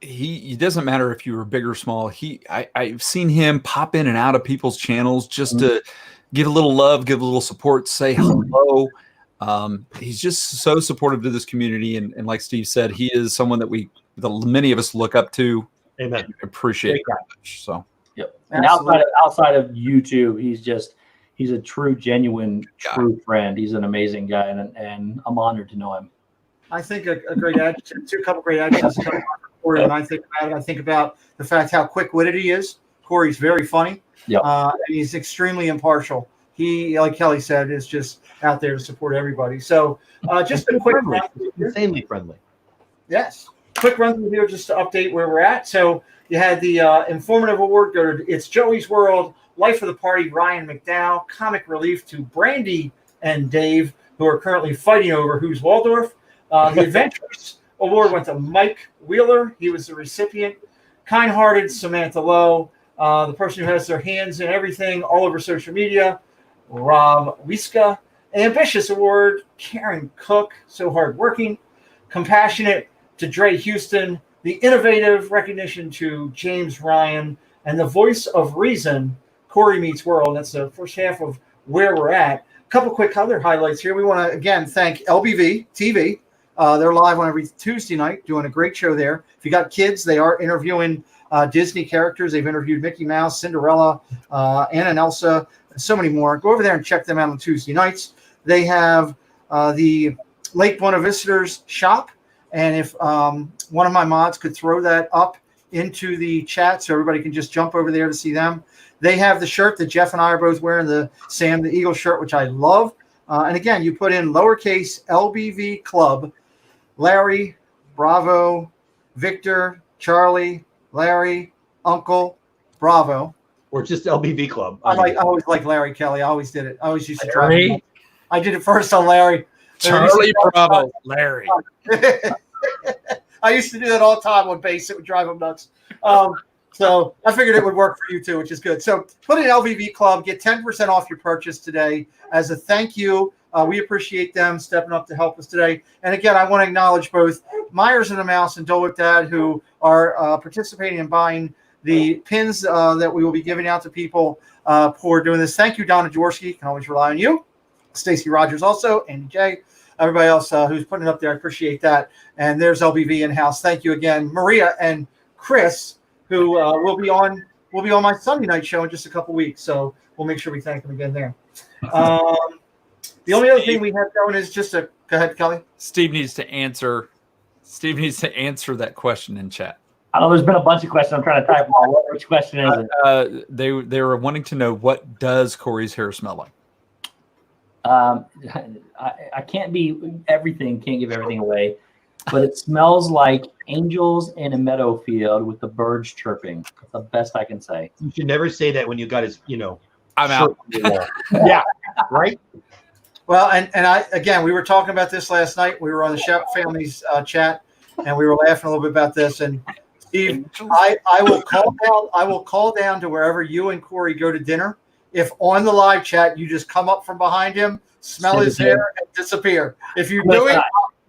[SPEAKER 2] He doesn't matter if you were big or small. I've seen him pop in and out of people's channels just to give a little love, give a little support, say hello. He's just so supportive to this community, and like Steve said, he is someone that many of us look up to.
[SPEAKER 4] Amen.
[SPEAKER 2] Appreciate it very much. So,
[SPEAKER 3] Yep. And
[SPEAKER 1] Absolutely.
[SPEAKER 3] outside of YouTube, he's a true, genuine, true friend. He's an amazing guy, and I'm honored to know him.
[SPEAKER 1] I think a great adjective, a couple great adjectives come from Corey. When I think about it, I think about the fact how quick-witted he is. Corey's very funny.
[SPEAKER 3] Yep.
[SPEAKER 1] And he's extremely impartial. He, like Kelly said, is just out there to support everybody. So just a quick run through here.
[SPEAKER 4] Insanely friendly.
[SPEAKER 1] Yes. Quick run through here just to update where we're at. So you had the informative award go to It's Joey's World, Life of the Party, Ryan McDowell, Comic Relief to Brandy and Dave, who are currently fighting over Who's Waldorf. The Adventures Award went to Mike Wheeler. He was the recipient. Kind-hearted Samantha Lowe, the person who has their hands in everything all over social media, Rob Wiska. Ambitious Award, Karen Cook, so hardworking. Compassionate to Dre Houston. The Innovative recognition to James Ryan. And the Voice of Reason, Corey Meets World. That's the first half of where we're at. A couple quick other highlights here. We want to, again, thank LBV TV. They're live on every Tuesday night, doing a great show there. If you got kids, they are interviewing Disney characters. They've interviewed Mickey Mouse, Cinderella, Anna and Elsa, and so many more. Go over there and check them out on Tuesday nights. They have the Lake Buena Visitors shop, and if one of my mods could throw that up into the chat so everybody can just jump over there to see them. They have the shirt that Jeff and I are both wearing, the Sam the Eagle shirt, which I love. And again, you put in lowercase LBV Club, Larry, Bravo, Victor, Charlie, Larry, Uncle, Bravo.
[SPEAKER 4] Or just LBV Club.
[SPEAKER 1] I always like Larry Kelly. I always did it. I always used to drive
[SPEAKER 2] Larry?
[SPEAKER 1] him. I did it first on Larry.
[SPEAKER 2] Charlie Bravo, Larry.
[SPEAKER 1] I used to do that all the time on base. It would drive him nuts. So I figured it would work for you too, which is good. So put in LVV Club, get 10% off your purchase today as a thank you. We appreciate them stepping up to help us today. And again, I want to acknowledge both Myers and the Mouse and Dole Whip Dad, who are participating in buying the pins that we will be giving out to people for doing this. Thank you, Donna Jaworski. Can always rely on you. Stacy Rogers also, Andy J. Everybody else who's putting it up there, I appreciate that. And there's LBV in-house. Thank you again, Maria and Chris, who will be on my Sunday night show in just a couple weeks. So we'll make sure we thank them again there. The only other thing we have going is just a go ahead, Kelly.
[SPEAKER 2] Steve needs to answer that question in chat.
[SPEAKER 3] I know there's been a bunch of questions. I'm trying to type them all. Which question is it?
[SPEAKER 2] They were wanting to know, what does Corey's hair smell like?
[SPEAKER 3] I can't be everything, can't give everything away, but it smells like angels in a meadow field with the birds chirping. That's the best I can say.
[SPEAKER 4] You should never say that when you got his,
[SPEAKER 2] I'm out.
[SPEAKER 4] Yeah, right?
[SPEAKER 1] Well, and I again, we were talking about this last night. We were on the Shep Families chat, and we were laughing a little bit about this. And Steve, I will call down. I will call down to wherever you and Corey go to dinner. If on the live chat you just come up from behind him, smell his hair, and disappear. If you do it,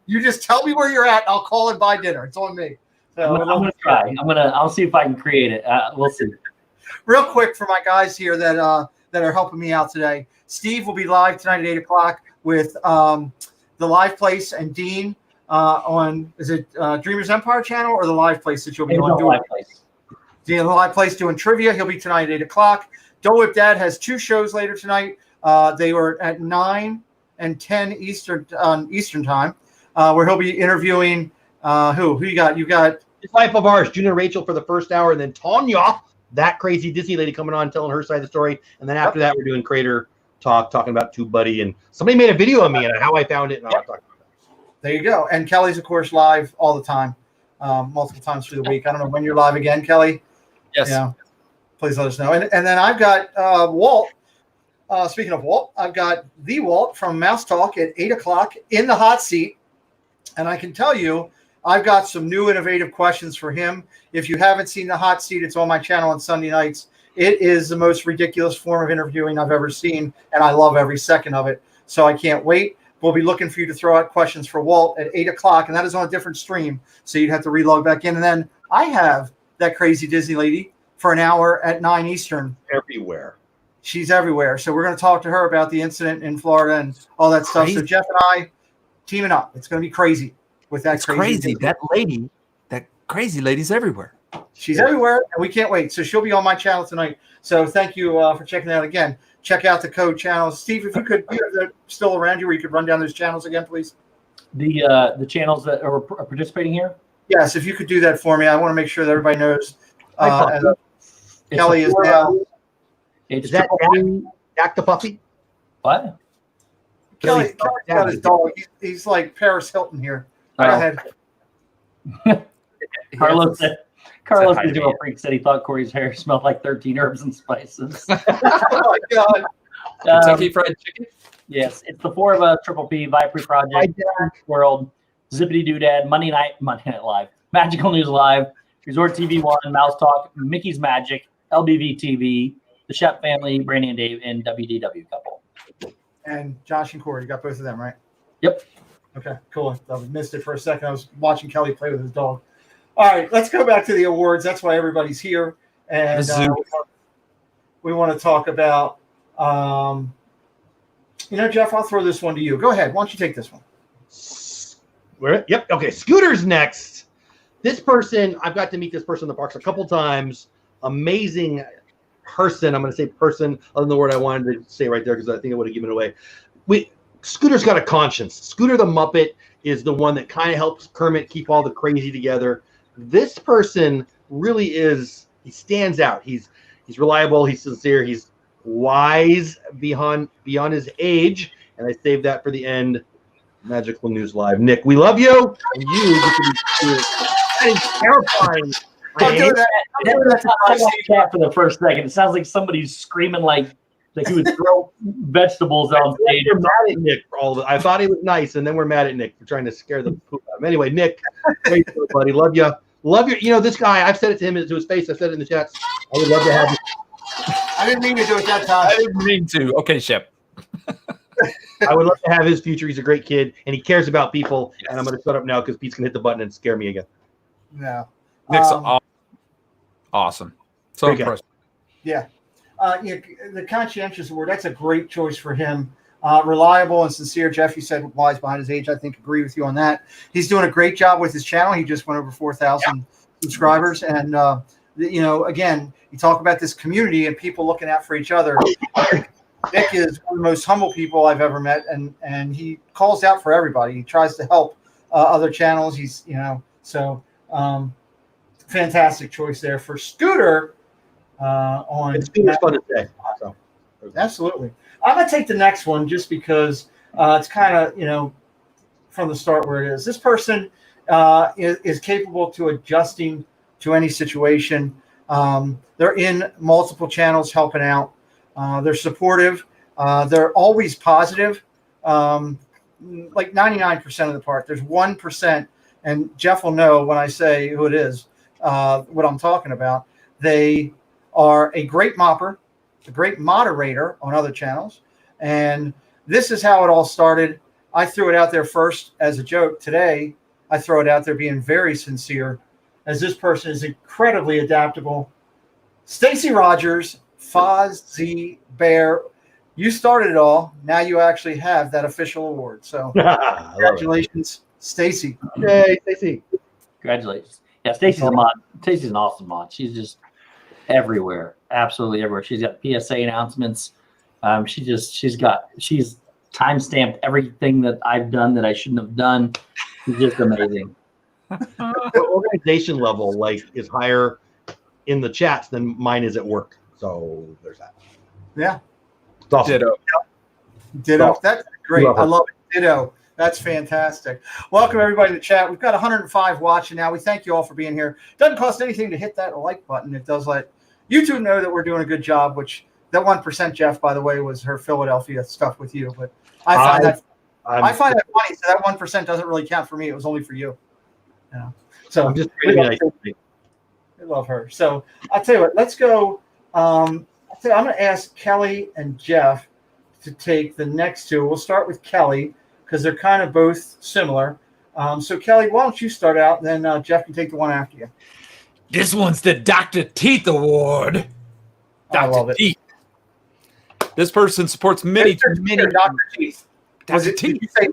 [SPEAKER 1] you just tell me where you're at. I'll call and buy dinner. It's on me. So
[SPEAKER 3] I'm gonna try. I'll see if I can create it. We'll see.
[SPEAKER 1] Real quick for my guys here that are helping me out today. Steve will be live tonight at 8:00 with the Live Place and Dean on, is it Dreamers Empire channel or the Live Place that you'll be on doing? Dean, the Live Place doing trivia. He'll be tonight at 8:00. Dole Whip Dad has 2 shows later tonight. They were at 9 and 10 Eastern time, where he'll be interviewing who you got? You got
[SPEAKER 4] It's Life of Ours, June and Rachel for the first hour, and then Tanya, that crazy Disney lady, coming on telling her side of the story. And then after that, we're doing Crater Talk, talking about Tube Buddy, and somebody made a video of me and how I found it, and I'll talk about that.
[SPEAKER 1] There you go. And Kelly's, of course, live all the time, multiple times through the week. I don't know when you're live again, Kelly.
[SPEAKER 2] Yes.
[SPEAKER 1] Yeah. Please let us know. And then I've got Walt. Speaking of Walt, I've got the Walt from Mouse Talk at 8:00 in the hot seat. And I can tell you, I've got some new innovative questions for him. If you haven't seen the hot seat, it's on my channel on Sunday nights. It is the most ridiculous form of interviewing I've ever seen, and I love every second of it. So I can't wait. We'll be looking for you to throw out questions for Walt at 8:00, and that is on a different stream, so you'd have to relog back in. And then I have that crazy Disney lady for an hour at 9 Eastern.
[SPEAKER 4] Everywhere.
[SPEAKER 1] She's everywhere. So we're going to talk to her about the incident in Florida and all that stuff. So Jeff and I teaming up. It's going to be crazy with that.
[SPEAKER 2] It's crazy. That crazy lady's everywhere.
[SPEAKER 1] She's everywhere, and we can't wait. So she'll be on my channel tonight. So thank you for checking that out again. Check out the code channels. Steve, if you could, you have that still around you where you could run down those channels again, please.
[SPEAKER 3] The channels that are participating here?
[SPEAKER 1] Yes, if you could do that for me. I want to make sure that everybody knows. Kelly is
[SPEAKER 3] before,
[SPEAKER 1] now.
[SPEAKER 3] It's
[SPEAKER 4] Is that Jack the puppy?
[SPEAKER 3] what?
[SPEAKER 1] Kelly's got his dog. He's like Paris Hilton here. Go ahead.
[SPEAKER 3] Carlos said
[SPEAKER 2] hi to
[SPEAKER 3] is doing a freak. Said he thought Corey's hair smelled like 13 herbs and spices.
[SPEAKER 1] Oh my God.
[SPEAKER 2] Kentucky Fried Chicken.
[SPEAKER 3] Yes, it's the 4 of us, Triple P, Viper Project, World, Zippity Doodad, Monday Night Live, Magical News Live, Resort TV 1, Mouse Talk, Mickey's Magic, LBV TV, The Shep Family, Brandy and Dave, and WDW Couple.
[SPEAKER 1] And Josh and Corey, you got both of them, right?
[SPEAKER 3] Yep.
[SPEAKER 1] Okay, cool. I missed it for a second. I was watching Kelly play with his dog. All right, let's go back to the awards. That's why everybody's here. And we want to talk about, Jeff, I'll throw this one to you. Go ahead. Why don't you take this one?
[SPEAKER 4] Yep. Okay. Scooter's next. This person, I've got to meet this person in the parks a couple times. Amazing person. I'm going to say person, other than the word I wanted to say right there because I think I would have given it away. Scooter's got a conscience. Scooter the Muppet is the one that kind of helps Kermit keep all the crazy together. This person really is, he stands out. He's reliable. He's sincere. He's wise beyond his age. And I saved that for the end. Magical News Live. Nick, we love you. And you get to be that is terrifying.
[SPEAKER 3] Cat for the first second. It sounds like somebody's screaming like he would throw vegetables on stage.
[SPEAKER 4] We're mad at Nick for all of it. I thought he was nice, and then we're mad at Nick for trying to scare the poop out of him. Anyway, Nick, great buddy. Love you. Love you. You know, this guy, I've said it to him to his face. I've said it in the chats. I would love to have you.
[SPEAKER 1] I didn't mean to do it that time.
[SPEAKER 2] I didn't mean to. Okay, Shep.
[SPEAKER 4] I would love to have his future. He's a great kid, and he cares about people. Yes. And I'm going to shut up now because Pete's going to hit the button and scare me again.
[SPEAKER 1] No.
[SPEAKER 2] Nick's awesome. So impressive.
[SPEAKER 1] Yeah. The conscientious award, that's a great choice for him. Reliable and sincere. Jeff, you said wise behind his age. I think agree with you on that. He's doing a great job with his channel. He just went over 4,000 subscribers. And, again, you talk about this community and people looking out for each other. Nick is one of the most humble people I've ever met, and he calls out for everybody. He tries to help other channels. He's, fantastic choice there for Scooter.
[SPEAKER 4] It's fun to say. So.
[SPEAKER 1] Absolutely. I'm going to take the next one just because it's kind of, from the start where it is. This person is capable to adjusting to any situation. They're in multiple channels helping out. They're supportive. They're always positive, like 99% of the part. There's 1%, and Jeff will know when I say who it is, what I'm talking about. They are a great mopper, a great moderator on other channels. And this is how it all started. I threw it out there first as a joke. Today, I throw it out there being very sincere, as this person is incredibly adaptable. Stacy Rogers, Fozzie Bear, you started it all. Now you actually have that official award. So congratulations, Stacy.
[SPEAKER 4] Yay, Stacy.
[SPEAKER 3] Congratulations. Yeah, Stacy's a mod. Stacy's an awesome mod. She's just everywhere, absolutely everywhere. She's got PSA announcements. She's time-stamped everything that I've done that I shouldn't have done. She's just amazing.
[SPEAKER 4] The organization level is higher in the chats than mine is at work. So there's that.
[SPEAKER 1] Yeah.
[SPEAKER 4] It's awesome.
[SPEAKER 1] Ditto. That's great. I love it. Ditto. That's fantastic. Welcome everybody to the chat. We've got 105 watching now. We thank you all for being here. Doesn't cost anything to hit that like button. It does let YouTube know that we're doing a good job, which that 1%, Jeff, by the way, was her Philadelphia stuff with you. But I find that funny. So that 1% doesn't really count for me. It was only for you. So
[SPEAKER 4] I'm just nice.
[SPEAKER 1] I love her. So I'll tell you what, let's go. I'm going to ask Kelly and Jeff to take the next two. We'll start with Kelly because they're kind of both similar. So Kelly, why don't you start out, and then Jeff can take the one after you.
[SPEAKER 2] This one's the Dr. Teeth Award. Dr. Teeth. This person supports many
[SPEAKER 1] Dr. Teeth. Was it, did you say,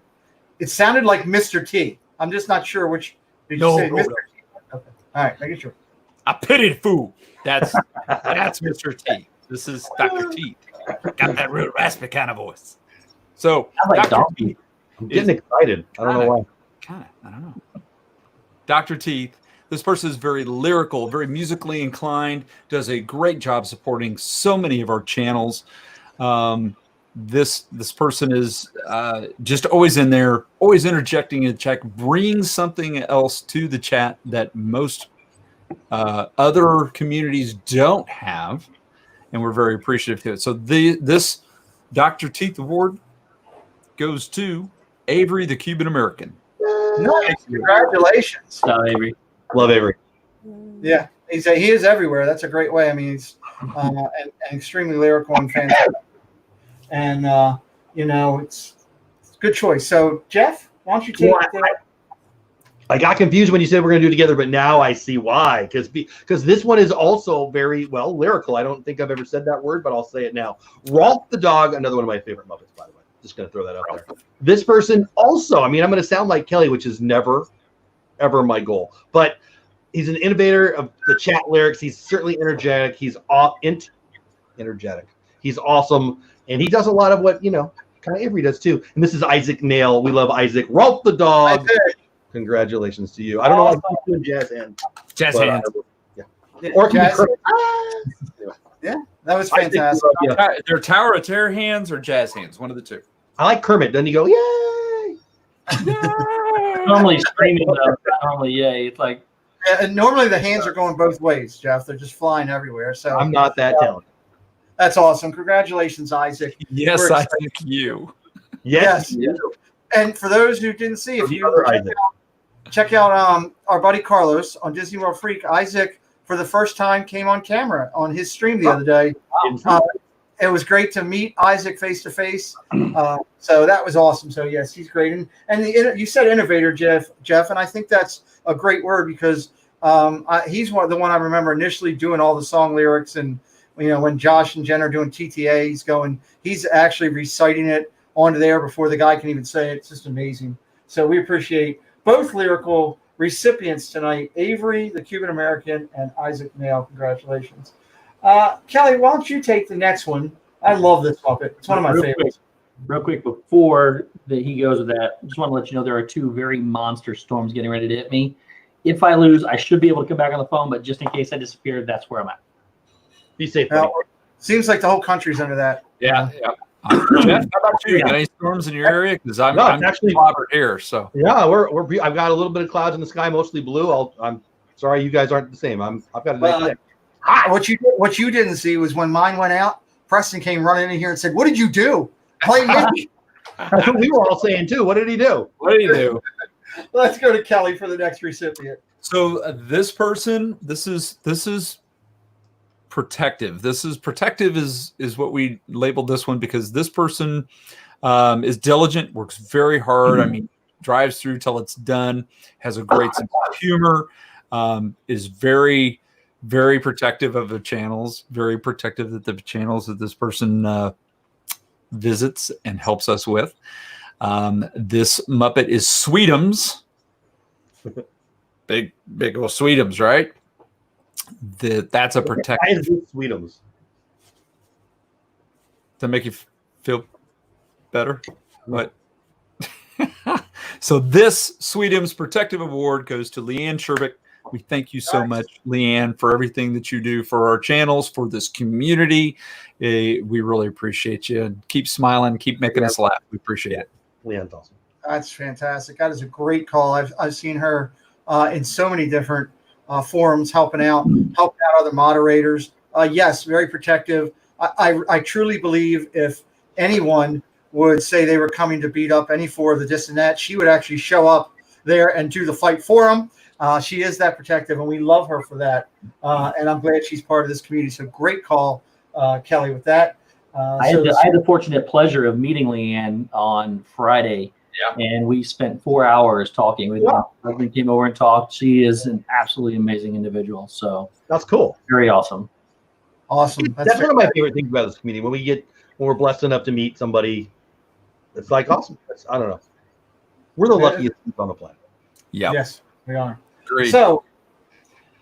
[SPEAKER 1] it sounded like Mr. T. I'm just not sure which. Did you say Mr. T? Okay. All right, making sure.
[SPEAKER 2] I pity the fool. That's Mr. Teeth. This is Dr. Teeth. Got that real raspy kind of voice. So
[SPEAKER 3] I like
[SPEAKER 2] Dr.
[SPEAKER 3] Donkey.
[SPEAKER 2] Teeth
[SPEAKER 4] I'm getting excited. I don't know why.
[SPEAKER 2] I don't know. Dr. Teeth. This person is very lyrical, very musically inclined, does a great job supporting so many of our channels. This person is just always in there, always interjecting in the chat, bringing something else to the chat that most other communities don't have, and we're very appreciative of it. So this Dr. Teeth Award goes to Avery, the Cuban American.
[SPEAKER 1] Nice. Congratulations.
[SPEAKER 3] Avery.
[SPEAKER 4] Love Avery.
[SPEAKER 1] Yeah, he is everywhere. That's a great way. I mean, he's and extremely lyrical and fantastic. And it's a good choice. So, Jeff, why don't you take
[SPEAKER 4] I got confused when you said we're going to do it together, but now I see why. Because this one is also very, lyrical. I don't think I've ever said that word, but I'll say it now. Rolf the dog, another one of my favorite Muppets, by the way. Just going to throw that out there. This person also, I'm going to sound like Kelly, which is never, ever my goal. But he's an innovator of the chat lyrics. He's certainly energetic. He's energetic. He's awesome. And he does a lot of what, kind of Avery does too. And this is Isaac Nail. We love Isaac. Rolf the dog. Congratulations to you. I don't know why I'm doing jazz hands.
[SPEAKER 2] Jazz hands.
[SPEAKER 4] Yeah. Or
[SPEAKER 1] jazz. Yeah, that was fantastic.
[SPEAKER 2] They're Tower of Terror hands or jazz hands, one of the two.
[SPEAKER 4] I like Kermit. Doesn't he go, yay?
[SPEAKER 3] Normally screaming, though. Normally, yay. It's like.
[SPEAKER 1] Yeah, and normally the hands are going both ways, Jeff. They're just flying everywhere. So
[SPEAKER 4] I'm not that talented.
[SPEAKER 1] That's awesome. Congratulations, Isaac.
[SPEAKER 2] Yes, I thank you.
[SPEAKER 4] Yes.
[SPEAKER 1] And for those who didn't see, if you check out our buddy Carlos on Disney World Freak, Isaac, for the first time, came on camera on his stream the other day. It was great to meet Isaac face to face. So that was awesome. So yes, he's great. And you said innovator, Jeff, and I think that's a great word because he's the one I remember initially doing all the song lyrics, and when Josh and Jen are doing TTA, he's actually reciting it onto there before the guy can even say it. It's just amazing. So we appreciate both lyrical recipients tonight, Avery, the Cuban American, and Isaac Nail. Congratulations. Kelly, why don't you take the next one? I love this Muppet. It's one of my favorites.
[SPEAKER 3] Real quick, before he goes with that, I just want to let you know there are two very monster storms getting ready to hit me. If I lose, I should be able to come back on the phone, but just in case I disappear, that's where I'm at. Be safe.
[SPEAKER 1] Seems like the whole country's under that.
[SPEAKER 2] Yeah. Jeff, how about you? Got any storms in your area? Because I'm actually clobbered here. So
[SPEAKER 4] yeah, I've got a little bit of clouds in the sky, mostly blue. I'm sorry, you guys aren't the same. I've got a nice day.
[SPEAKER 1] What you didn't see was when mine went out, Preston came running in here and said, "What did you do? Play me."
[SPEAKER 4] That's what we were all saying too. What did he do?
[SPEAKER 1] Let's go to Kelly for the next recipient.
[SPEAKER 2] So this person, this is protective. Protective is what we labeled this one because this person is diligent, works very hard. I mean, drives through till it's done, has a great sense of humor, is very, very protective of the channels, very protective of the channels that this person visits and helps us with. This Muppet is Sweetums. Big old Sweetums, right? That's a protective.
[SPEAKER 4] Sweetums.
[SPEAKER 2] To make you feel better? What? So this Sweetums Protective Award goes to Leanne Sherbick. We thank you so much, Leanne, for everything that you do for our channels, for this community. We really appreciate you. And keep smiling, keep making us laugh. We appreciate it.
[SPEAKER 4] Leanne's awesome.
[SPEAKER 1] That's fantastic. That is a great call. I've seen her in so many different forums helping out other moderators. Yes, very protective. I truly believe if anyone would say they were coming to beat up any four of the this and that, she would actually show up there and do the fight for them. She is that protective, and we love her for that. And I'm glad she's part of this community. So great call, Kelly, with that.
[SPEAKER 3] I had the fortunate pleasure of meeting Leanne on Friday. Yeah. And we spent 4 hours talking with her. We came over and talked. She is an absolutely amazing individual. So
[SPEAKER 4] that's cool.
[SPEAKER 3] Very awesome.
[SPEAKER 1] Awesome.
[SPEAKER 4] That's one of my favorite things about this community. When we're blessed enough to meet somebody, it's like awesome. I don't know. We're the luckiest people on the planet.
[SPEAKER 2] Yeah.
[SPEAKER 1] Yes, we are.
[SPEAKER 2] Great.
[SPEAKER 1] So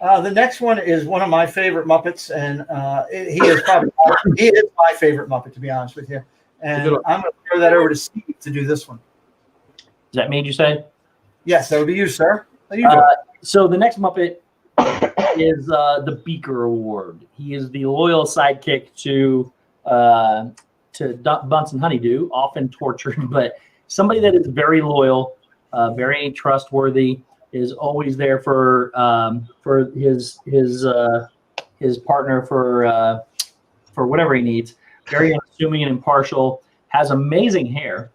[SPEAKER 1] The next one is one of my favorite Muppets, and he is my favorite Muppet, to be honest with you. And I'm going to throw that over to Steve to do this one.
[SPEAKER 3] Is that me, you say?
[SPEAKER 1] Yes, that would be you, sir.
[SPEAKER 3] So the next Muppet is the Beaker Award. He is the loyal sidekick to Bunsen Honeydew, often tortured, but somebody that is very loyal, very trustworthy, is always there for his partner for whatever he needs. Very unassuming and impartial. Has amazing hair.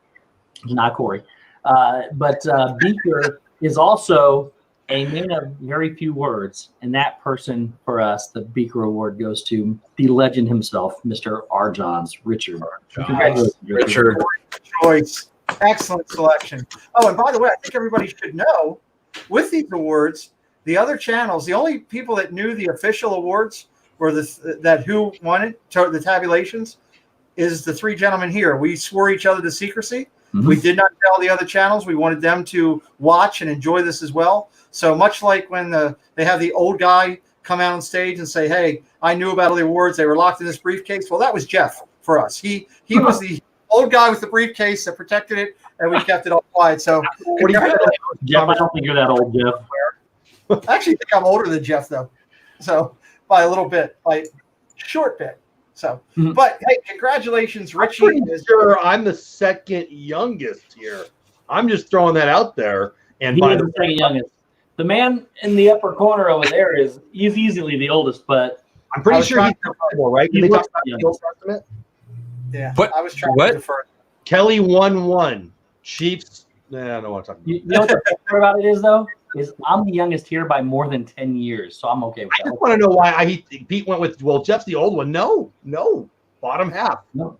[SPEAKER 3] Not Corey, but Beaker is also a man of very few words, and that person for us, the Beaker Award, goes to the legend himself, Mr. R. Johns, Richard.
[SPEAKER 1] Congratulations, Richard. Choice. Excellent selection. Oh, and by the way, I think everybody should know, with these awards, the other channels, the only people that knew the official awards were that who won it, the tabulations, is the three gentlemen here. We swore each other to secrecy. Mm-hmm. We did not tell the other channels. We wanted them to watch and enjoy this as well. So much like when they have the old guy come out on stage and say, "Hey, I knew about all the awards. They were locked in this briefcase." Well, that was Jeff for us. He was the old guy with the briefcase that protected it, and we kept it all quiet. So,
[SPEAKER 3] Jeff, I don't think you're that old, Jeff.
[SPEAKER 1] I actually think I'm older than Jeff, though. So by a little bit, by a short bit. So, but hey, congratulations, Richie.
[SPEAKER 4] Sure, I'm the second youngest here. I'm just throwing that out there. And
[SPEAKER 3] he is the second youngest. The man in the upper corner over there he's easily the oldest, but
[SPEAKER 4] I'm pretty sure he's more, right? Can they talk about the Old Testament?
[SPEAKER 1] Yeah,
[SPEAKER 2] but
[SPEAKER 1] I was trying to defer.
[SPEAKER 4] Kelly 1-1. Chiefs. Nah, I don't want to talk about
[SPEAKER 3] You know what the best part about it is, though? Is I'm the youngest here by more than 10 years, so I'm okay with that.
[SPEAKER 4] I just want to know why Pete went with, well, Jeff's the old one. No, bottom half.
[SPEAKER 3] No.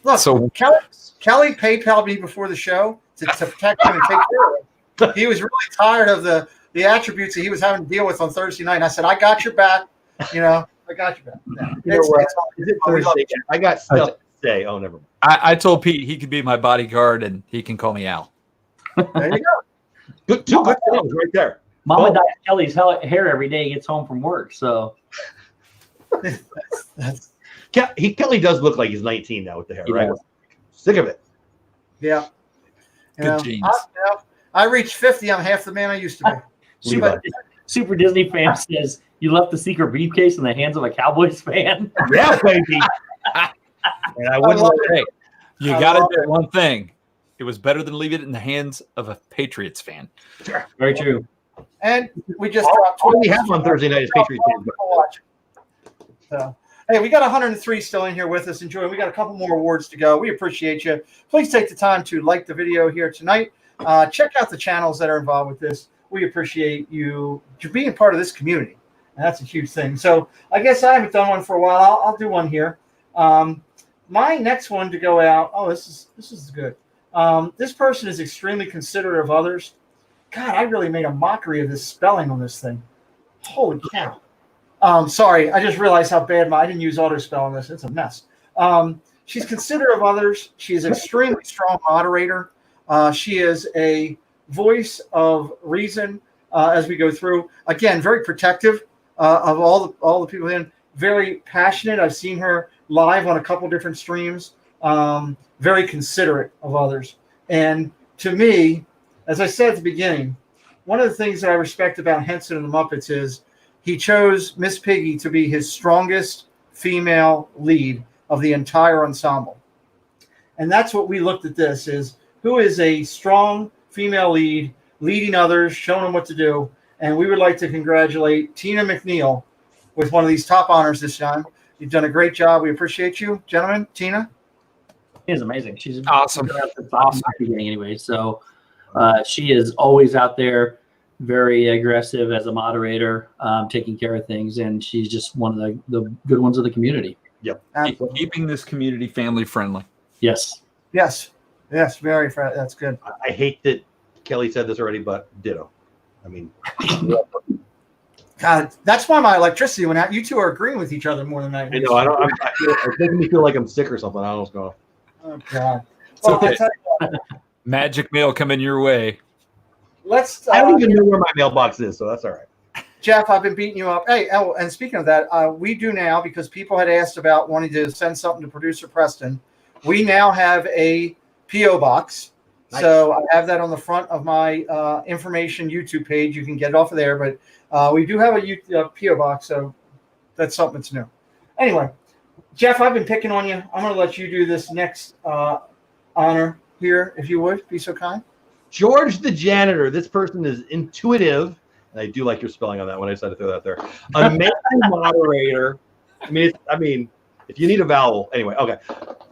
[SPEAKER 1] Look, so Kelly PayPal'd me before the show to protect him and take care of him. He was really tired of the attributes that he was having to deal with on Thursday night. And I said, I got your back. I got your back. Yeah.
[SPEAKER 4] I got stuff to say. Oh, never mind.
[SPEAKER 2] I told Pete he could be my bodyguard and he can call me Al.
[SPEAKER 1] There you go.
[SPEAKER 4] Good things right there.
[SPEAKER 3] Mama dyes Kelly's hair every day he gets home from work. So
[SPEAKER 4] Kelly does look like he's 19 now with the hair, right? Sick of it.
[SPEAKER 1] Yeah.
[SPEAKER 2] Good genes.
[SPEAKER 1] I reached 50. I'm half the man I used to be.
[SPEAKER 3] Super Disney fan says you left the secret briefcase in the hands of a Cowboys fan.
[SPEAKER 4] Yeah, baby.
[SPEAKER 2] And I wouldn't say, you got to do one thing. It was better than leave it in the hands of a Patriots fan.
[SPEAKER 3] Very true.
[SPEAKER 1] And we just dropped
[SPEAKER 4] all we have on Thursday night is Patriots fans.
[SPEAKER 1] So, hey, we got 103 still in here with us. Enjoy. We got a couple more awards to go. We appreciate you. Please take the time to like the video here tonight. Check out the channels that are involved with this. We appreciate you being part of this community. And that's a huge thing. So I guess I haven't done one for a while. I'll do one here. My next one to go out. Oh, this is good. This person is extremely considerate of others. God, I really made a mockery of this spelling on this thing. Holy cow. Sorry, I just realized how bad I didn't use auto-spell on this. It's a mess. She's considerate of others. She's an extremely strong moderator. She is a voice of reason as we go through. Again, very protective of all the people in. Very passionate. I've seen her live on a couple different streams. Very considerate of others. And to me, as I said at the beginning, one of the things that I respect about Henson and the Muppets is he chose Miss Piggy to be his strongest female lead of the entire ensemble. And that's what we looked at this is who is a strong female lead, leading others, showing them what to do. And we would like to congratulate Tina McNeil with one of these top honors this time. You've done a great job. We appreciate you, gentlemen. Tina?
[SPEAKER 3] She is amazing. She's
[SPEAKER 2] awesome.
[SPEAKER 3] Awesome beginning anyway. So she is always out there, very aggressive as a moderator, taking care of things, and she's just one of the good ones of the community.
[SPEAKER 4] Yep.
[SPEAKER 1] Absolutely.
[SPEAKER 2] Keeping this community family friendly.
[SPEAKER 3] Yes.
[SPEAKER 1] Very friendly. That's good.
[SPEAKER 4] I hate that Kelly said this already, but ditto. I mean,
[SPEAKER 1] God, that's why my electricity went out. You two are agreeing with each other more than I.
[SPEAKER 4] I know. It's making me feel like I'm sick or something. I don't know what's going on.
[SPEAKER 1] Oh God.
[SPEAKER 2] Well, okay. Magic mail coming your way.
[SPEAKER 1] I
[SPEAKER 4] don't even know where my mailbox is, so that's all right.
[SPEAKER 1] Jeff, I've been beating you up. Hey, oh, and speaking of that, we do now, because people had asked about wanting to send something to producer Preston. We now have a P.O. box. Nice. So I have that on the front of my information YouTube page. You can get it off of there, but we do have a P.O. box, so that's something that's new. Anyway, Jeff, I've been picking on you. I'm going to let you do this next honor here, if you would. Be so kind.
[SPEAKER 4] George the janitor. This person is intuitive. And I do like your spelling on that one. I decided to throw that there. Amazing moderator. I mean, if you need a vowel, anyway. Okay.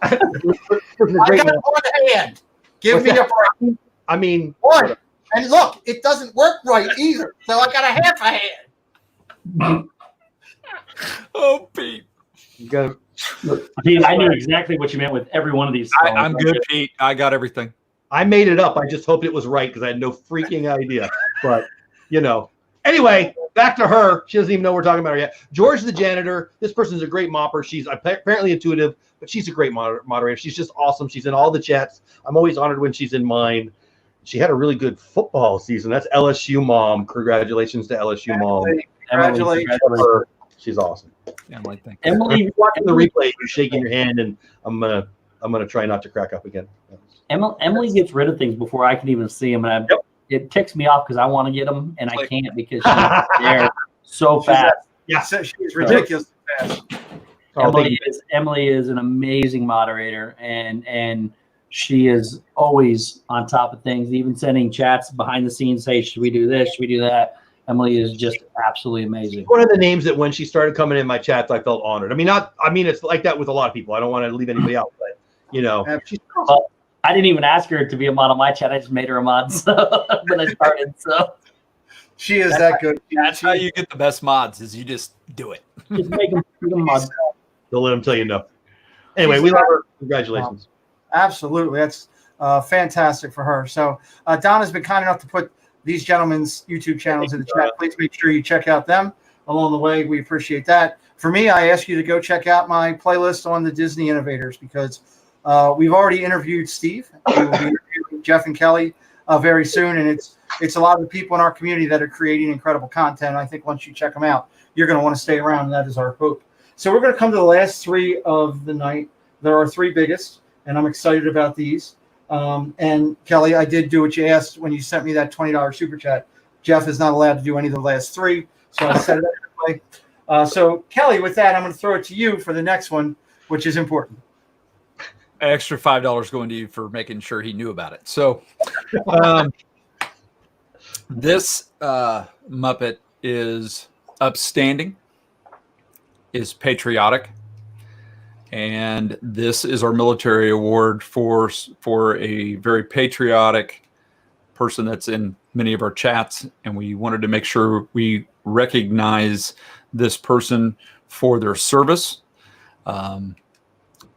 [SPEAKER 1] I got one hand. Give me a break.
[SPEAKER 4] I mean,
[SPEAKER 1] one. And look, it doesn't work right either. So I got a half a hand.
[SPEAKER 2] Oh, Pete.
[SPEAKER 4] You got
[SPEAKER 3] Pete, I knew exactly what you meant with every one of these.
[SPEAKER 2] I'm good, Pete. I got everything.
[SPEAKER 4] I made it up. I just hoped it was right because I had no freaking idea. But, anyway, back to her. She doesn't even know we're talking about her yet. George the janitor. This person's a great mopper. She's apparently intuitive, but she's a great moderator. She's just awesome. She's in all the chats. I'm always honored when she's in mine. She had a really good football season. That's LSU mom. Congratulations to LSU mom.
[SPEAKER 1] Congratulations.
[SPEAKER 4] She's awesome.
[SPEAKER 2] Yeah, I'm like,
[SPEAKER 3] Emily,
[SPEAKER 4] you're watching the replay, you're shaking your hand, and I'm gonna try not to crack up again.
[SPEAKER 3] Emily gets rid of things before I can even see them, and it ticks me off because I want to get them and I can't because she's there so fast.
[SPEAKER 1] Yeah, she's ridiculous fast.
[SPEAKER 3] Emily is an amazing moderator, and she is always on top of things, even sending chats behind the scenes. Hey, should we do this? Should we do that? Emily is just absolutely amazing.
[SPEAKER 4] One of the names that when she started coming in my chats, I felt honored. I mean, it's like that with a lot of people. I don't want to leave anybody out, but she's awesome.
[SPEAKER 3] Well, I didn't even ask her to be a mod on my chat. I just made her a mod when I started. So
[SPEAKER 1] she is that good.
[SPEAKER 2] That's how you get the best mods. Is you just do it.
[SPEAKER 3] Just make them mods.
[SPEAKER 4] Don't let them tell you no. Anyway, we love her. Congratulations.
[SPEAKER 1] Absolutely, that's fantastic for her. So Donna's been kind enough to put these gentlemen's YouTube channels in the chat. Please make sure you check out them along the way. We appreciate that. For me, I ask you to go check out my playlist on the Disney Innovators because we've already interviewed Steve. We will be interviewing Jeff and Kelly very soon, and it's a lot of the people in our community that are creating incredible content. I think once you check them out, you're going to want to stay around, and that is our hope. So we're going to come to the last three of the night. There are three biggest, and I'm excited about these. And Kelly, I did do what you asked when you sent me that $20 super chat. Jeff is not allowed to do any of the last three, so I set it up that way. So Kelly, with that, I'm going to throw it to you for the next one, which is important.
[SPEAKER 2] Extra $5 going to you for making sure he knew about it. So this Muppet is upstanding, is patriotic, and this is our military award for a very patriotic person that's in many of our chats, and we wanted to make sure we recognize this person for their service.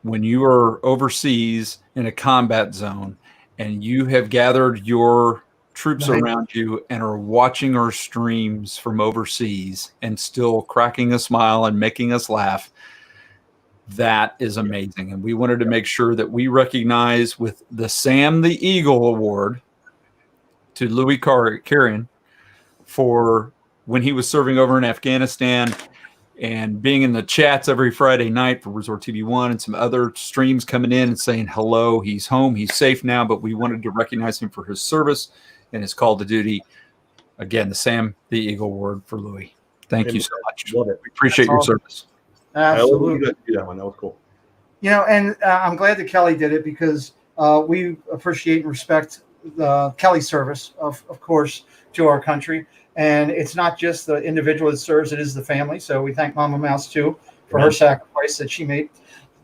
[SPEAKER 2] When you are overseas in a combat zone and you have gathered your troops around you and are watching our streams from overseas and still cracking a smile and making us laugh, that is amazing. And we wanted to make sure that we recognize with the Sam the Eagle Award to Louis Carrion for when he was serving over in Afghanistan and being in the chats every Friday night for Resort TV 1 and some other streams coming in and saying hello, he's home, he's safe now, but we wanted to recognize him for his service and his call to duty. Again, the Sam the Eagle Award for Louis. Thank you so much.
[SPEAKER 4] Love it.
[SPEAKER 2] We appreciate your service.
[SPEAKER 1] Absolutely.
[SPEAKER 4] Do that one. That was cool.
[SPEAKER 1] And I'm glad that Kelly did it because we appreciate and respect Kelly's service, of course, to our country. And it's not just the individual that serves, it is the family. So we thank Mama Mouse, too, for her sacrifice that she made.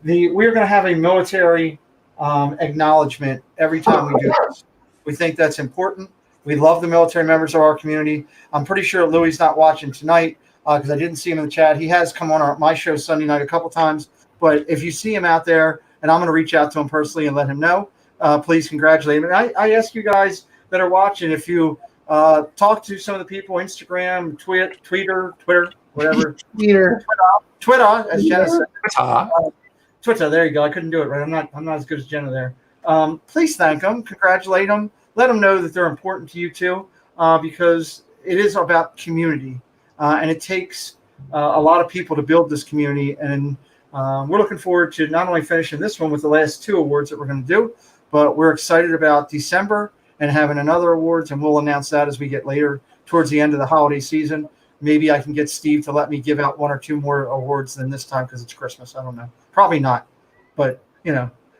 [SPEAKER 1] We're going to have a military acknowledgement every time we do this. We think that's important. We love the military members of our community. I'm pretty sure Louis is not watching tonight because I didn't see him in the chat. He has come on my show Sunday night a couple times. But if you see him out there, and I'm going to reach out to him personally and let him know, please congratulate him. And I ask you guys that are watching, if you talk to some of the people, Instagram, Twitter, whatever. Twitter, as Jenna said. Twitter, there you go. I couldn't do it right. I'm not as good as Jenna there. Please thank them, congratulate them, let them know that they're important to you too, because it is about community. and it takes a lot of people to build this community. And we're looking forward to not only finishing this one with the last 2 awards that we're going to do, but we're excited about December and having another awards, and we'll announce that as we get later towards the end of the holiday season. Maybe I can get Steve to let me give out 1 or 2 more awards than this time because it's Christmas. I don't know. Probably not. But,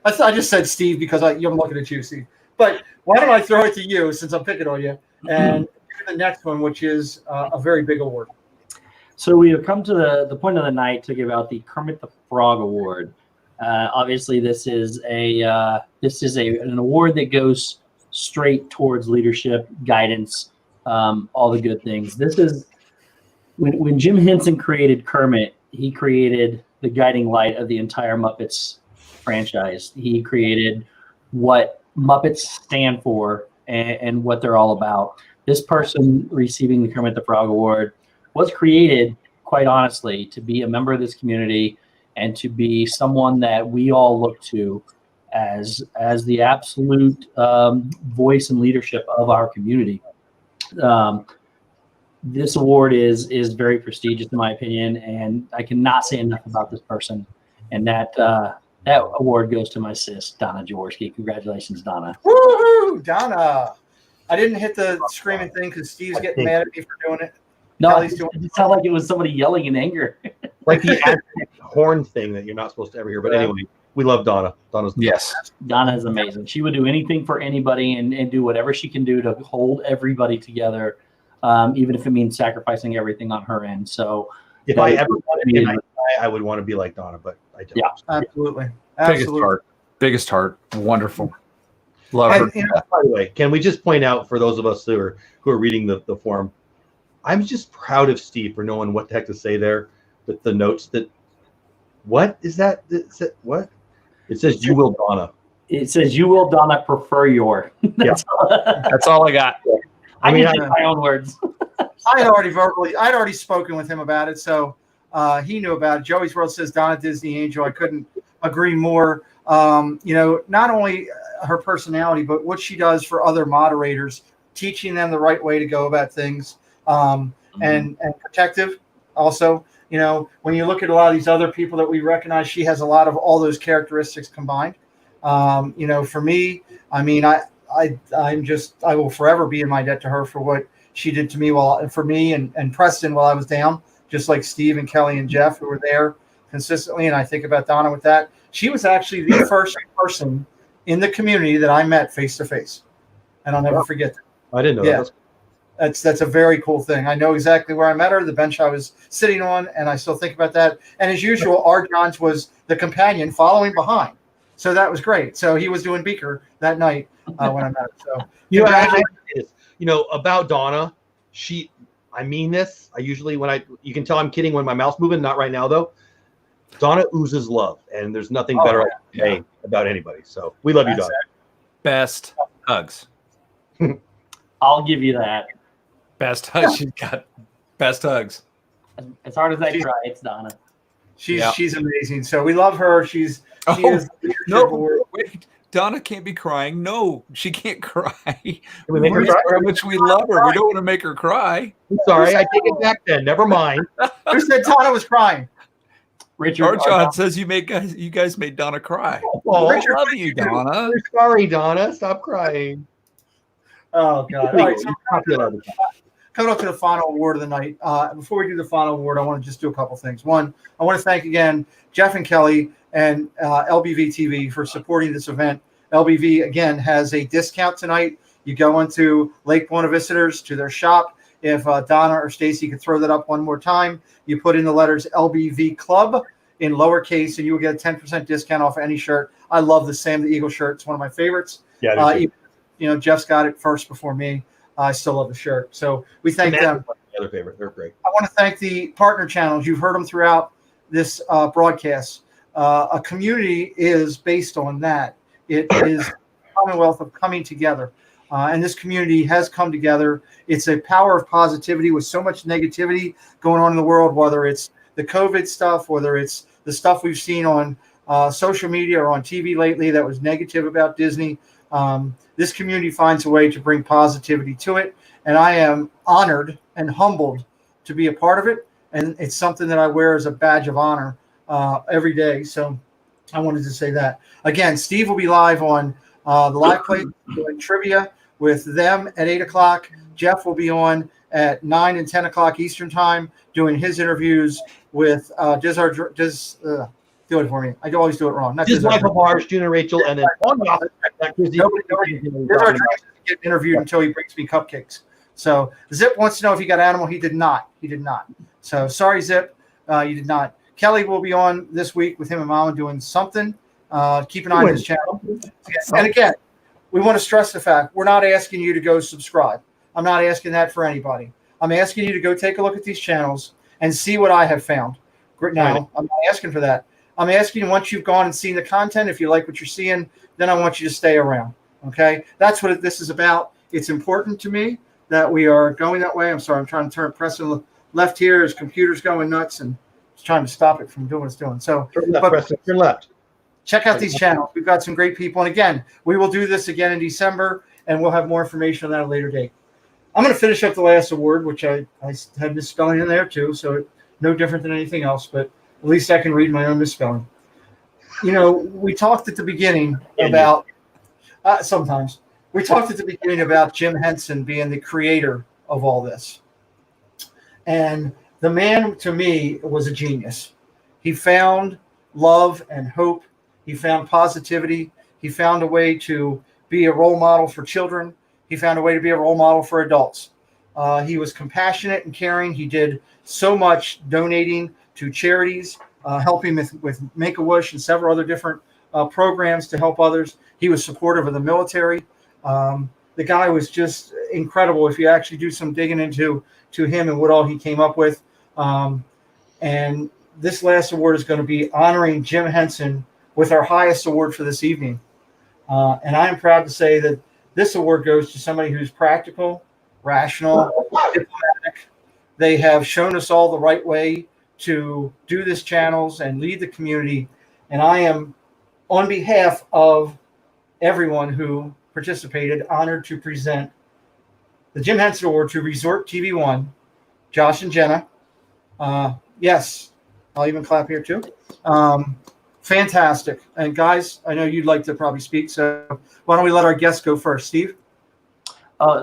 [SPEAKER 1] I just said Steve because I'm looking at you, Steve. But why don't I throw it to you since I'm picking on you and the next one, which is a very big award.
[SPEAKER 3] So we have come to the point of the night to give out the Kermit the Frog Award. Obviously, this is an award that goes straight towards leadership, guidance, all the good things. This is when Jim Henson created Kermit. He created the guiding light of the entire Muppets franchise. He created what Muppets stand for and what they're all about. This person receiving the Kermit the Frog Award was created, quite honestly, to be a member of this community and to be someone that we all look to as the absolute voice and leadership of our community. This award is very prestigious in my opinion, and I cannot say enough about this person. And that award goes to my sis, Donna Jaworski. Congratulations, Donna.
[SPEAKER 1] Woohoo, Donna! I didn't hit the screaming thing because Steve's getting mad at me for doing it.
[SPEAKER 3] No, it sounded like it was somebody yelling in anger.
[SPEAKER 4] Like the horn thing that you're not supposed to ever hear. But anyway, we love Donna. Donna's the best.
[SPEAKER 3] Donna is amazing. She would do anything for anybody and do whatever she can do to hold everybody together, even if it means sacrificing everything on her end. So
[SPEAKER 4] if I ever wanted to be like I would want to be like Donna, but I don't.
[SPEAKER 1] Yeah, absolutely.
[SPEAKER 2] Biggest heart. Wonderful. Love her.
[SPEAKER 4] By the way, can we just point out for those of us who are reading the form, I'm just proud of Steve for knowing what the heck to say there with the notes. What is that? What? It says you will Donna.
[SPEAKER 3] It says you will Donna prefer your.
[SPEAKER 2] That's all I got.
[SPEAKER 3] I mean, my own words.
[SPEAKER 1] I'd already spoken with him about it, so he knew about it. Joey's World says Donna Disney Angel. I couldn't agree more. Not only her personality, but what she does for other moderators, teaching them the right way to go about things, and protective. Also, when you look at a lot of these other people that we recognize, she has a lot of all those characteristics combined. For me, I mean, I will forever be in my debt to her for what she did to me for me and Preston while I was down, just like Steve and Kelly and Jeff who were there consistently. And I think about Donna with that. She was actually the first person in the community that I met face to face, and I'll never forget that.
[SPEAKER 4] I didn't know that.
[SPEAKER 1] That's a very cool thing. I know exactly where I met her, the bench I was sitting on, and I still think about that. And as usual, R. Johns was the companion following behind. So that was great. So he was doing Beaker that night when I met her. So
[SPEAKER 4] about Donna, I mean this. I usually you can tell I'm kidding when my mouth's moving, not right now though. Donna oozes love, and there's nothing better I can say about anybody. So we love you, Donna.
[SPEAKER 2] Best hugs.
[SPEAKER 3] I'll give you that.
[SPEAKER 2] Best hugs. She's got best hugs.
[SPEAKER 3] As hard as I try, it's Donna.
[SPEAKER 1] She's amazing. So we love her. She is.
[SPEAKER 2] Wait, Donna can't be crying. No, she can't cry.
[SPEAKER 4] Can we make her cry?
[SPEAKER 2] How much we love her. We don't want to make her cry.
[SPEAKER 4] I'm sorry, I take it back then. Never mind.
[SPEAKER 1] Who said Donna was crying?
[SPEAKER 3] Richard
[SPEAKER 2] Archon says you guys made Donna cry.
[SPEAKER 4] Oh,
[SPEAKER 2] I love you, Donna.
[SPEAKER 4] We're sorry, Donna. Stop crying.
[SPEAKER 1] Oh God! All right, so coming up to the final award of the night. Before we do the final award, I want to just do a couple things. One, I want to thank again Jeff and Kelly and LBV TV for supporting this event. LBV again has a discount tonight. You go into Lake Buena Visitors to their shop. If Donna or Stacy could throw that up one more time, you put in the letters LBV Club in lowercase, and you will get a 10% discount off any shirt. I love the Sam the Eagle shirt; it's one of my favorites.
[SPEAKER 4] Yeah,
[SPEAKER 1] Jeff's got it first before me. I still love the shirt, so we thank them.
[SPEAKER 4] The other favorite, they're great.
[SPEAKER 1] I want to thank the partner channels. You've heard them throughout this broadcast. A community is based on that. It is a commonwealth of coming together. And this community has come together. It's a power of positivity with so much negativity going on in the world, whether it's the COVID stuff, whether it's the stuff we've seen on social media or on TV lately that was negative about Disney. This community finds a way to bring positivity to it. And I am honored and humbled to be a part of it, and it's something that I wear as a badge of honor every day. So I wanted to say that. Again, Steve will be live on the live play doing trivia with them at 8 o'clock. Jeff will be on at 9 and 10 o'clock Eastern time doing his interviews with DYSR. Do it for me. I always do it wrong. Not
[SPEAKER 4] Just Michael Bars, June and Rachel, and then
[SPEAKER 1] nobody get interviewed until he brings me cupcakes. So Zip wants to know if he got animal. He did not. He did not. So sorry, Zip. You did not. Kelly will be on this week with him and Mama doing something. Keep an eye on his channel. And again, we want to stress the fact we're not asking you to go subscribe. I'm not asking that for anybody. I'm asking you to go take a look at these channels and see what I have found. Now, I'm not asking for that. I'm asking once you've gone and seen the content, if you like what you're seeing, then I want you to stay around. Okay? That's what this is about. It's important to me that we are going that way. I'm sorry. I'm trying to press left here. His computer's going nuts and it's trying to stop it from doing what it's doing. So
[SPEAKER 4] turn left.
[SPEAKER 1] Check out these channels. We've got some great people. And again, we will do this again in December, and we'll have more information on that at a later date. I'm going to finish up the last award, which I had misspelling in there too, so no different than anything else, but at least I can read my own misspelling. You know, we talked at the beginning about sometimes we talked at the beginning about Jim Henson being the creator of all this. And the man, to me, was a genius. He found love and hope. He found positivity. He found a way to be a role model for children. He found a way to be a role model for adults. He was compassionate and caring. He did so much donating to charities, helping with Make-A-Wish and several other different programs to help others. He was supportive of the military. The guy was just incredible if you actually do some digging into him and what all he came up with. And this last award is going to be honoring Jim Henson with our highest award for this evening. And I am proud to say that this award goes to somebody who's practical, rational, diplomatic. They have shown us all the right way to do this channels and lead the community. And I am, on behalf of everyone who participated, honored to present the Jim Henson Award to Resort TV One, Josh and Jenna. Yes, I'll even clap here too. Fantastic. And guys, I know you'd like to probably speak, so why don't we let our guests go first? Steve?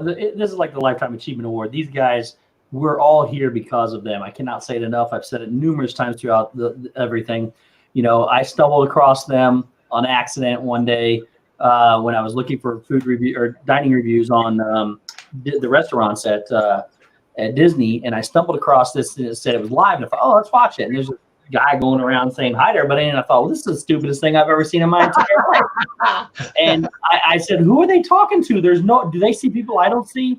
[SPEAKER 3] This is like the Lifetime Achievement Award. These guys, we're all here because of them. I cannot say it enough. I've said it numerous times throughout everything. You know, I stumbled across them on accident one day when I was looking for food review or dining reviews on the restaurants at Disney, and I stumbled across this and it said it was live, and I thought, oh, let's watch it. And there's a guy going around saying hi to everybody, and I thought, well, this is the stupidest thing I've ever seen in my entire life. And I said, who are they talking to? Do they see people I don't see?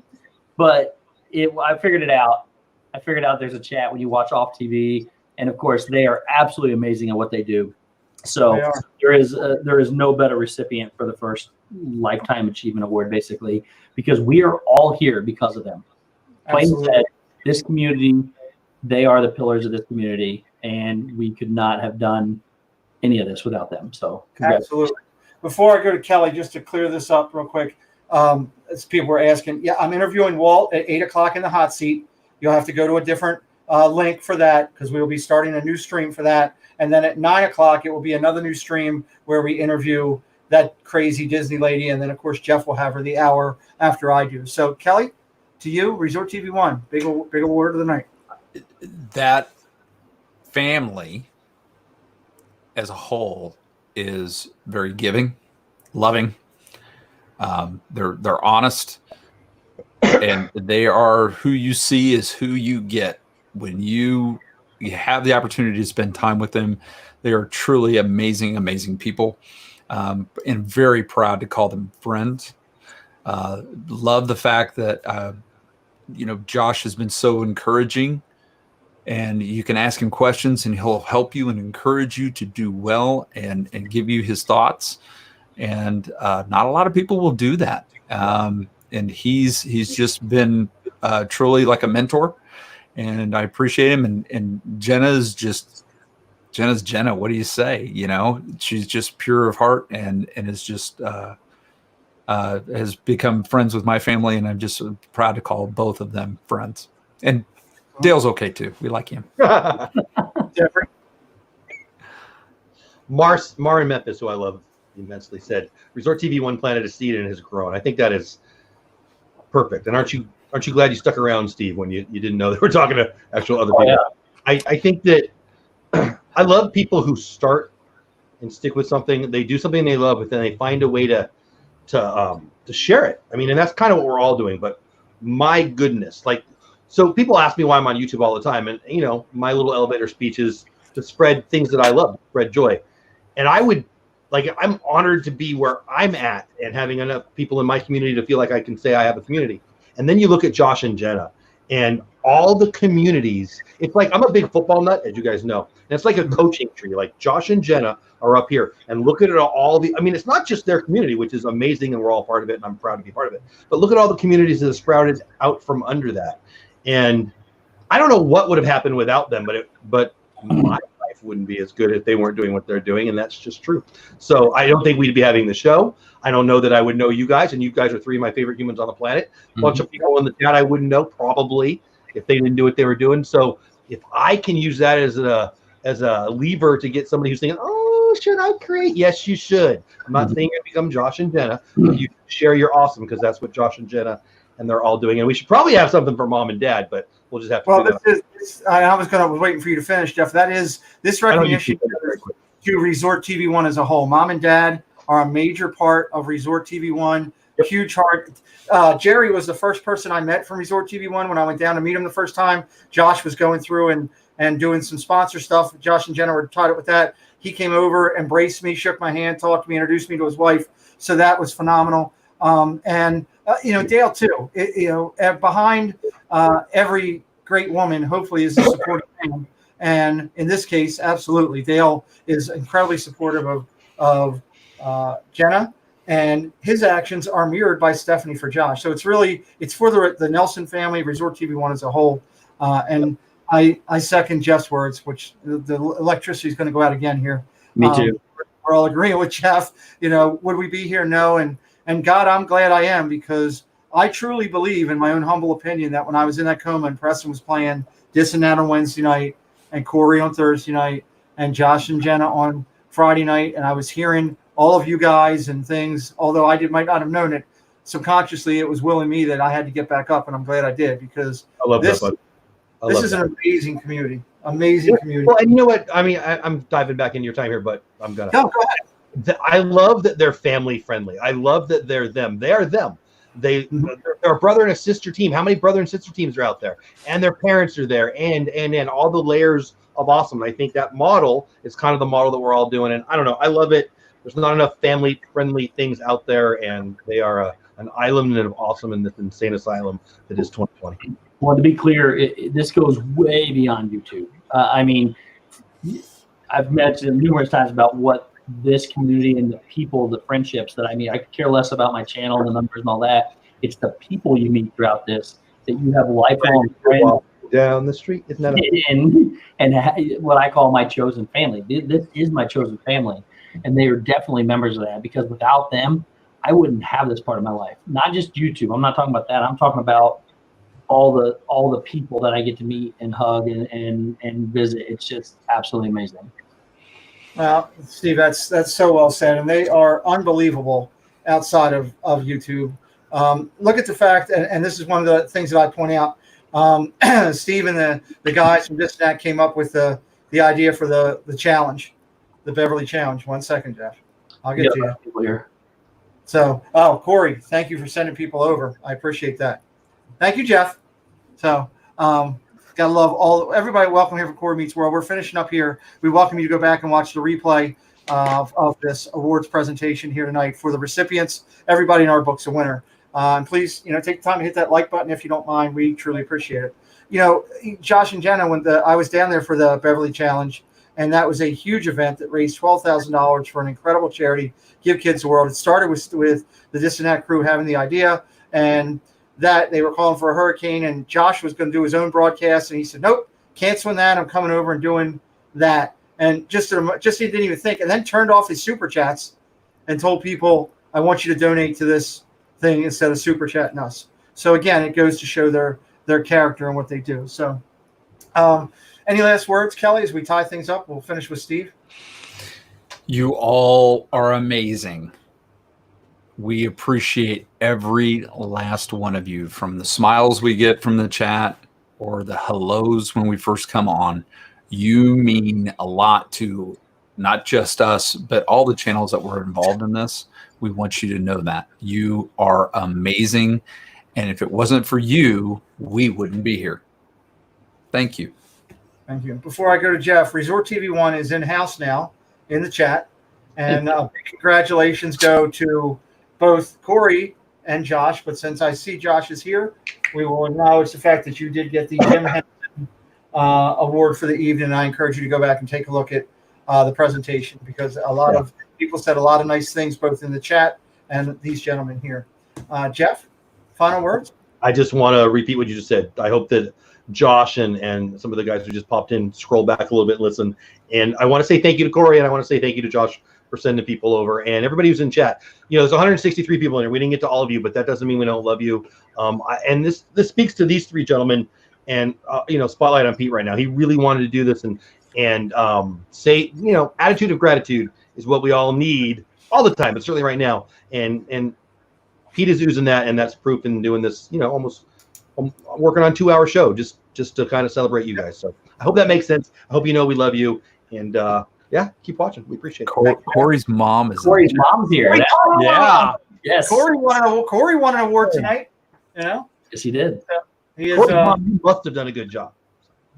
[SPEAKER 3] But I figured it out. I figured out there's a chat when you watch off TV, and of course, they are absolutely amazing at what they do. So there is no better recipient for the first Lifetime Achievement Award, basically, because we are all here because of them. Plain said, this community, they are the pillars of this community, and we could not have done any of this without them. So
[SPEAKER 1] absolutely. Before I go to Kelly, just to clear this up real quick, as people were asking, yeah, I'm interviewing Walt at 8 o'clock in the hot seat. You'll have to go to a different link for that because we will be starting a new stream for that. And then at 9 o'clock, it will be another new stream where we interview that crazy Disney lady. And then, of course, Jeff will have her the hour after I do. So, Kelly, to you, Resort TV One, big award of the night.
[SPEAKER 2] That family as a whole is very giving, loving. They're honest, and they are who you see is who you get when you have the opportunity to spend time with them. They are truly amazing, amazing people, and very proud to call them friends. Love the fact that Josh has been so encouraging, and you can ask him questions and he'll help you and encourage you to do well and give you his thoughts. And not a lot of people will do that. And he's just been truly like a mentor, and I appreciate him. And Jenna's Jenna. What do you say? She's just pure of heart and is just has become friends with my family, and I'm just proud to call both of them friends. And Dale's okay too. We like him.
[SPEAKER 1] Jeffrey.
[SPEAKER 4] Mar in Memphis, who I love immensely, said, "Resort TV One planted a seed and has grown." I think that is perfect. And aren't you glad you stuck around, Steve, when you didn't know they were talking to actual other people? Yeah. I think that I love people who start and stick with something. They do something they love, but then they find a way to share it. I mean, and that's kind of what we're all doing. But my goodness, like, so people ask me why I'm on YouTube all the time, and you know, my little elevator speech is to spread things that I love, spread joy. And I would, like, I'm honored to be where I'm at and having enough people in my community to feel like I can say I have a community. And then you look at Josh and Jenna and all the communities. It's like, I'm a big football nut, as you guys know. And it's like a coaching tree. Like Josh and Jenna are up here, and look at it all. I mean, it's not just their community, which is amazing, and we're all part of it, and I'm proud to be part of it. But look at all the communities that have sprouted out from under that. And I don't know what would have happened without them, but my life wouldn't be as good if they weren't doing what they're doing, and that's just true. So I don't think we'd be having the show. I don't know that I would know you guys, and you guys are three of my favorite humans on the planet. A bunch of people in the chat I wouldn't know probably if they didn't do what they were doing. So if I can use that as a lever to get somebody who's thinking, oh, should I create? Yes, you should. I'm not saying you become Josh and Jenna, but you share your awesome, because that's what Josh and Jenna and they're all doing. And we should probably have something for mom and dad, but we'll just have to do that.
[SPEAKER 1] I was waiting for you to finish, Jeff. That is this recognition to Resort TV One as a whole. Mom and dad are a major part of Resort TV One. Yep. Huge heart. Jerry was the first person I met from Resort TV One when I went down to meet him the first time. Josh was going through and doing some sponsor stuff. Josh and Jenna were tied up with that. He came over, embraced me, shook my hand, talked to me, introduced me to his wife. So that was phenomenal. Dale too. Behind every great woman, hopefully, is a supportive man. And in this case, absolutely, Dale is incredibly supportive of Jenna, and his actions are mirrored by Stephanie for Josh. So it's for the Nelson family, Resort TV One as a whole. And I second Jeff's words, which the electricity is going to go out again here.
[SPEAKER 3] Me too.
[SPEAKER 1] We're all agreeing with Jeff. Would we be here? No. And God, I'm glad I am, because I truly believe, in my own humble opinion, that when I was in that coma and Preston was playing this and that on Wednesday night, and Corey on Thursday night, and Josh and Jenna on Friday night, and I was hearing all of you guys and things, although I might not have known it, subconsciously it was willing me that I had to get back up, and I'm glad I did, because
[SPEAKER 4] I love
[SPEAKER 1] this is an amazing community. Amazing community.
[SPEAKER 4] Well, and you know what? I mean, I'm diving back into your time here, but I'm going to.
[SPEAKER 1] No, go ahead.
[SPEAKER 4] I love that they're family friendly. I love that they're them. They are them. They're a brother and a sister team. How many brother and sister teams are out there? And their parents are there, and all the layers of awesome. And I think that model is kind of the model that we're all doing. And I don't know, I love it. There's not enough family friendly things out there, and they are an island of awesome in this insane asylum that is 2020.
[SPEAKER 3] Well, to be clear, this goes way beyond YouTube. I mean, I've mentioned numerous times about what this community and the people, the friendships that I meet. I could care less about my channel, the numbers and all that. It's the people you meet throughout this that you have lifelong friends
[SPEAKER 4] down the street. Isn't that
[SPEAKER 3] and what I call my chosen family. This is my chosen family, and they are definitely members of that, because without them, I wouldn't have this part of my life. Not just YouTube. I'm not talking about that. I'm talking about all the people that I get to meet and hug and visit. It's just absolutely amazing.
[SPEAKER 1] Well, Steve, that's so well said, and they are unbelievable outside of YouTube. Look at the fact, and this is one of the things that I point out. Steve and the guys from this and that came up with the idea for the challenge, the Beverly Challenge. 1 second, Jeff. I'll get to you.
[SPEAKER 3] Here.
[SPEAKER 1] So, Corey, thank you for sending people over. I appreciate that. Thank you, Jeff. So, gotta love everybody. Welcome here for Corey Meets World. We're finishing up here. We welcome you to go back and watch the replay of this awards presentation here tonight for the recipients. Everybody in our book's a winner. And please, take the time to hit that like button if you don't mind. We truly appreciate it. Josh and Jenna, when I was down there for the Beverly Challenge, and that was a huge event that raised $12,000 for an incredible charity, Give Kids the World. It started with the This and That crew having the idea, and that they were calling for a hurricane, and Josh was going to do his own broadcast, and he said, nope, canceling that. I'm coming over and doing that. And just he didn't even think, and then turned off his super chats and told people, I want you to donate to this thing instead of super chatting us. So again, it goes to show their character and what they do. So Any last words, Kelly, as we tie things up? We'll finish with Steve.
[SPEAKER 2] You all are amazing. We appreciate every last one of you, from the smiles we get from the chat or the hellos when we first come on. You mean a lot to not just us, but all the channels that were involved in this. We want you to know that. You are amazing. And if it wasn't for you, we wouldn't be here. Thank you.
[SPEAKER 1] Thank you. Before I go to Jeff, Resort TV 1 is in-house now in the chat. And congratulations go to both Corey and Josh. But since I see Josh is here, we will acknowledge the fact that you did get the Jim Henson award for the evening. I encourage you to go back and take a look at the presentation, because a lot of people said a lot of nice things, both in the chat and these gentlemen here. Jeff, final words?
[SPEAKER 4] I just want to repeat what you just said. I hope that Josh and some of the guys who just popped in scroll back a little bit and listen. And I want to say thank you to Corey, and I want to say thank you to Josh for sending people over, and everybody who's in chat. You know, there's 163 people in here. We didn't get to all of you, but that doesn't mean we don't love you. And this speaks to these three gentlemen. And you know, spotlight on Pete right now. He really wanted to do this, and say, you know, attitude of gratitude is what we all need all the time, but certainly right now. And Pete is using that, and that's proof in doing this. You know, almost working on a 2-hour show just to kind of celebrate you guys. So I hope that makes sense. I hope you know we love you, and yeah, keep watching. We appreciate it.
[SPEAKER 2] Corey's mom is
[SPEAKER 3] Corey's mom's here.
[SPEAKER 2] Yeah.
[SPEAKER 3] Yes.
[SPEAKER 1] Corey won an award tonight. You know?
[SPEAKER 3] Yes, he did.
[SPEAKER 1] He is.
[SPEAKER 4] Corey's mom, you must have done a good job.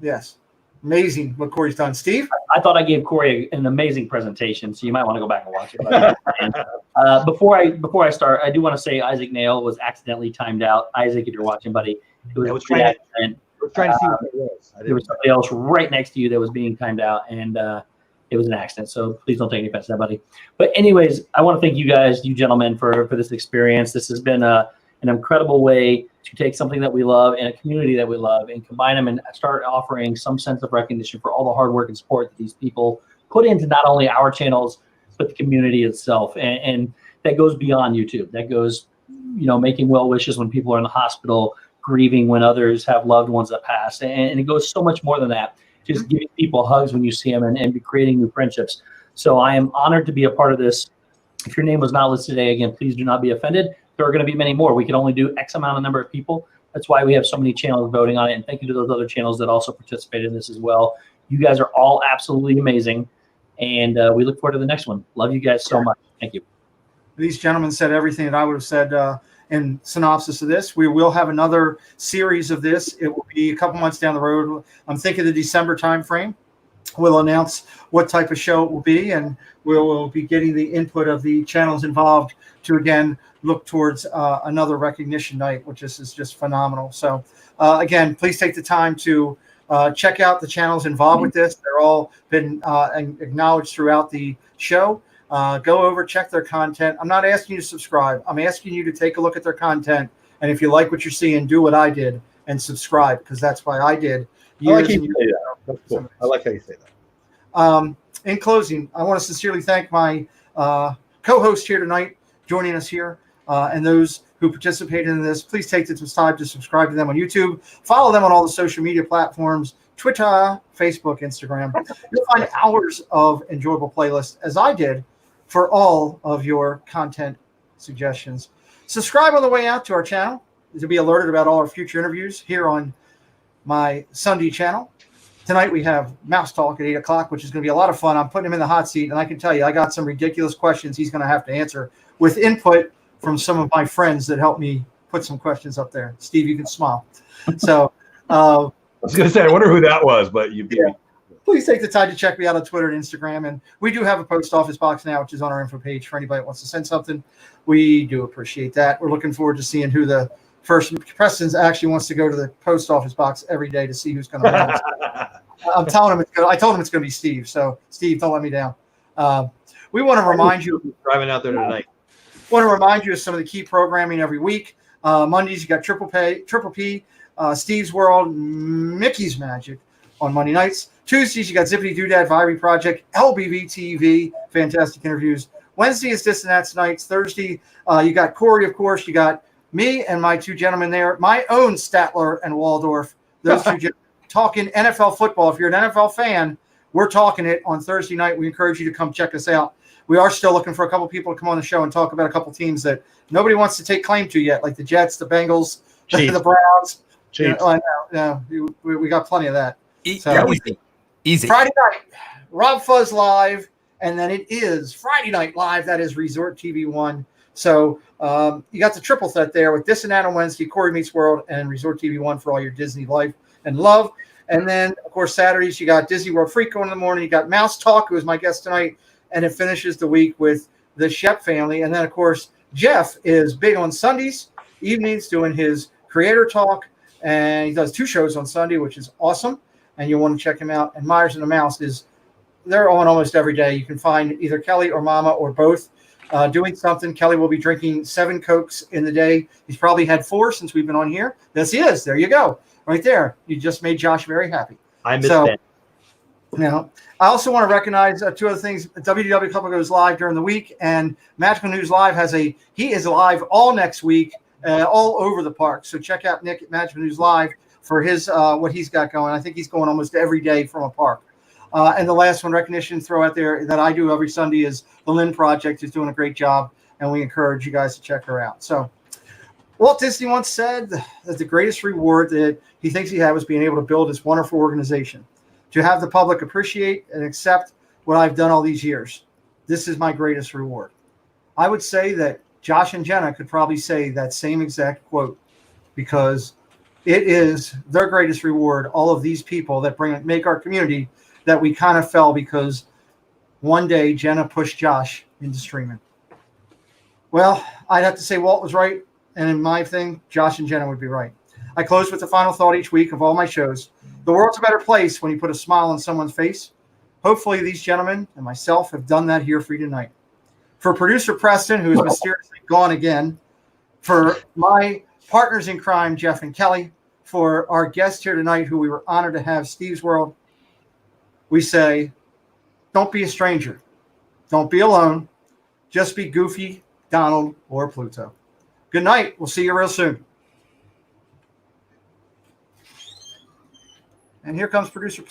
[SPEAKER 1] Yes. Amazing what Corey's done. Steve?
[SPEAKER 3] I thought I gave Corey an amazing presentation, so you might want to go back and watch it. Before I start, I do want to say Isaac Nail was accidentally timed out. Isaac, if you're watching, buddy, it was
[SPEAKER 4] I was trying to see what it was.
[SPEAKER 3] There was somebody else right next to you that was being timed out, and it was an accident. So please don't take any offense to that, buddy. But anyways, I want to thank you guys, you gentlemen, for this experience. This has been an incredible way to take something that we love and a community that we love and combine them and start offering some sense of recognition for all the hard work and support that these people put into not only our channels, but the community itself. And that goes beyond YouTube. That goes, you know, making well wishes when people are in the hospital, grieving when others have loved ones that passed. And it goes so much more than that. Just giving people hugs when you see them and creating new friendships. So I am honored to be a part of this. If your name was not listed today, again, please do not be offended. There are going to be many more. We can only do X amount of number of people. That's why we have so many channels voting on it. And thank you to those other channels that also participated in this as well. You guys are all absolutely amazing. And we look forward to the next one. Love you guys so much. Thank you.
[SPEAKER 1] These gentlemen said everything that I would have said in synopsis of this. We will have another series of this. It will be a couple months down the road. I'm thinking the December timeframe. We'll announce what type of show it will be, and we'll be getting the input of the channels involved to, again, look towards another recognition night, which is just phenomenal. So, again, please take the time to check out the channels involved with this. They're all been acknowledged throughout the show. Go over, check their content. I'm not asking you to subscribe. I'm asking you to take a look at their content, and if you like what you're seeing, do what I did and subscribe, because that's why I did.
[SPEAKER 4] I like how you say that. That's cool. I like how you say that.
[SPEAKER 1] In closing, I want to sincerely thank my co-host here tonight, joining us here, and those who participated in this. Please take the time to subscribe to them on YouTube. Follow them on all the social media platforms, Twitter, Facebook, Instagram. You'll find hours of enjoyable playlists, as I did, for all of your content suggestions. Subscribe on the way out to our channel to be alerted about all our future interviews here on my Sunday channel. Tonight we have Mouse Talk at 8 o'clock, which is going to be a lot of fun. I'm putting him in the hot seat, and I can tell you, I got some ridiculous questions he's going to have to answer with input from some of my friends that helped me put some questions up there. Steve, you can smile. So
[SPEAKER 4] I was going to say, I wonder who that was, but you beat me.
[SPEAKER 1] Please take the time to check me out on Twitter and Instagram. And we do have a post office box now, which is on our info page for anybody that wants to send something. We do appreciate that. We're looking forward to seeing who the first. Preston actually wants to go to the post office box every day to see who's going to win. I'm telling him I told him it's going to be Steve. So Steve, don't let me down. We want to remind you.
[SPEAKER 4] Driving out there tonight.
[SPEAKER 1] Want to remind you of some of the key programming every week. Mondays you got Triple P, Steve's World, Mickey's Magic on Monday nights. Tuesdays you got Zippity Doodad, Viry Project, LBV TV, fantastic interviews. Wednesday is This and That's Nights. Thursday you got Corey, of course. You got me and my two gentlemen there. My own Statler and Waldorf. Those two gentlemen talking NFL football. If you're an NFL fan, we're talking it on Thursday night. We encourage you to come check us out. We are still looking for a couple people to come on the show and talk about a couple teams that nobody wants to take claim to yet, like the Jets, the Bengals, the Browns.
[SPEAKER 4] Chiefs.
[SPEAKER 1] We got plenty of that.
[SPEAKER 2] So, easy.
[SPEAKER 1] Friday night, Rob Fuzz live, and then it is Friday Night Live. That is Resort TV 1. So you got the triple threat there with This and That on Wednesday, Corey Meets World, and Resort TV 1 for all your Disney life and love. And then, of course, Saturdays, you got Disney World Freak going in the morning. You got Mouse Talk, who is my guest tonight. And it finishes the week with the Shep family. And then, of course, Jeff is big on Sundays, evenings, doing his creator talk. And he does 2 shows on Sunday, which is awesome. And you'll want to check him out. And Myers and the Mouse they're on almost every day. You can find either Kelly or Mama or both doing something. Kelly will be drinking 7 Cokes in the day. He's probably had 4 since we've been on here. Yes, he is. There you go. Right there. You just made Josh very happy.
[SPEAKER 4] I missed that.
[SPEAKER 1] I also want to recognize 2 other things. WDW Club goes live during the week, and Magical News Live he is live all next week, all over the park. So check out Nick at Magical News Live for his what he's got going. I think he's going almost every day from a park. And the last one, recognition throw out there that I do every Sunday is the Lynn Project is doing a great job, and we encourage you guys to check her out. So Walt Disney once said that the greatest reward that he thinks he had was being able to build this wonderful organization, to have the public appreciate and accept what I've done all these years. This is my greatest reward. I would say that Josh and Jenna could probably say that same exact quote, because it is their greatest reward, all of these people that make our community, that we kind of fell because one day Jenna pushed Josh into streaming. Well, I'd have to say Walt was right, and in my thing, Josh and Jenna would be right. I close with the final thought each week of all my shows. The world's a better place when you put a smile on someone's face. Hopefully these gentlemen and myself have done that here for you tonight. For producer Preston, who is mysteriously gone again, for my partners in crime, Jeff and Kelly, for our guest here tonight, who we were honored to have, Steve's World, we say, don't be a stranger. Don't be alone. Just be Goofy, Donald, or Pluto. Good night. We'll see you real soon. And here comes producer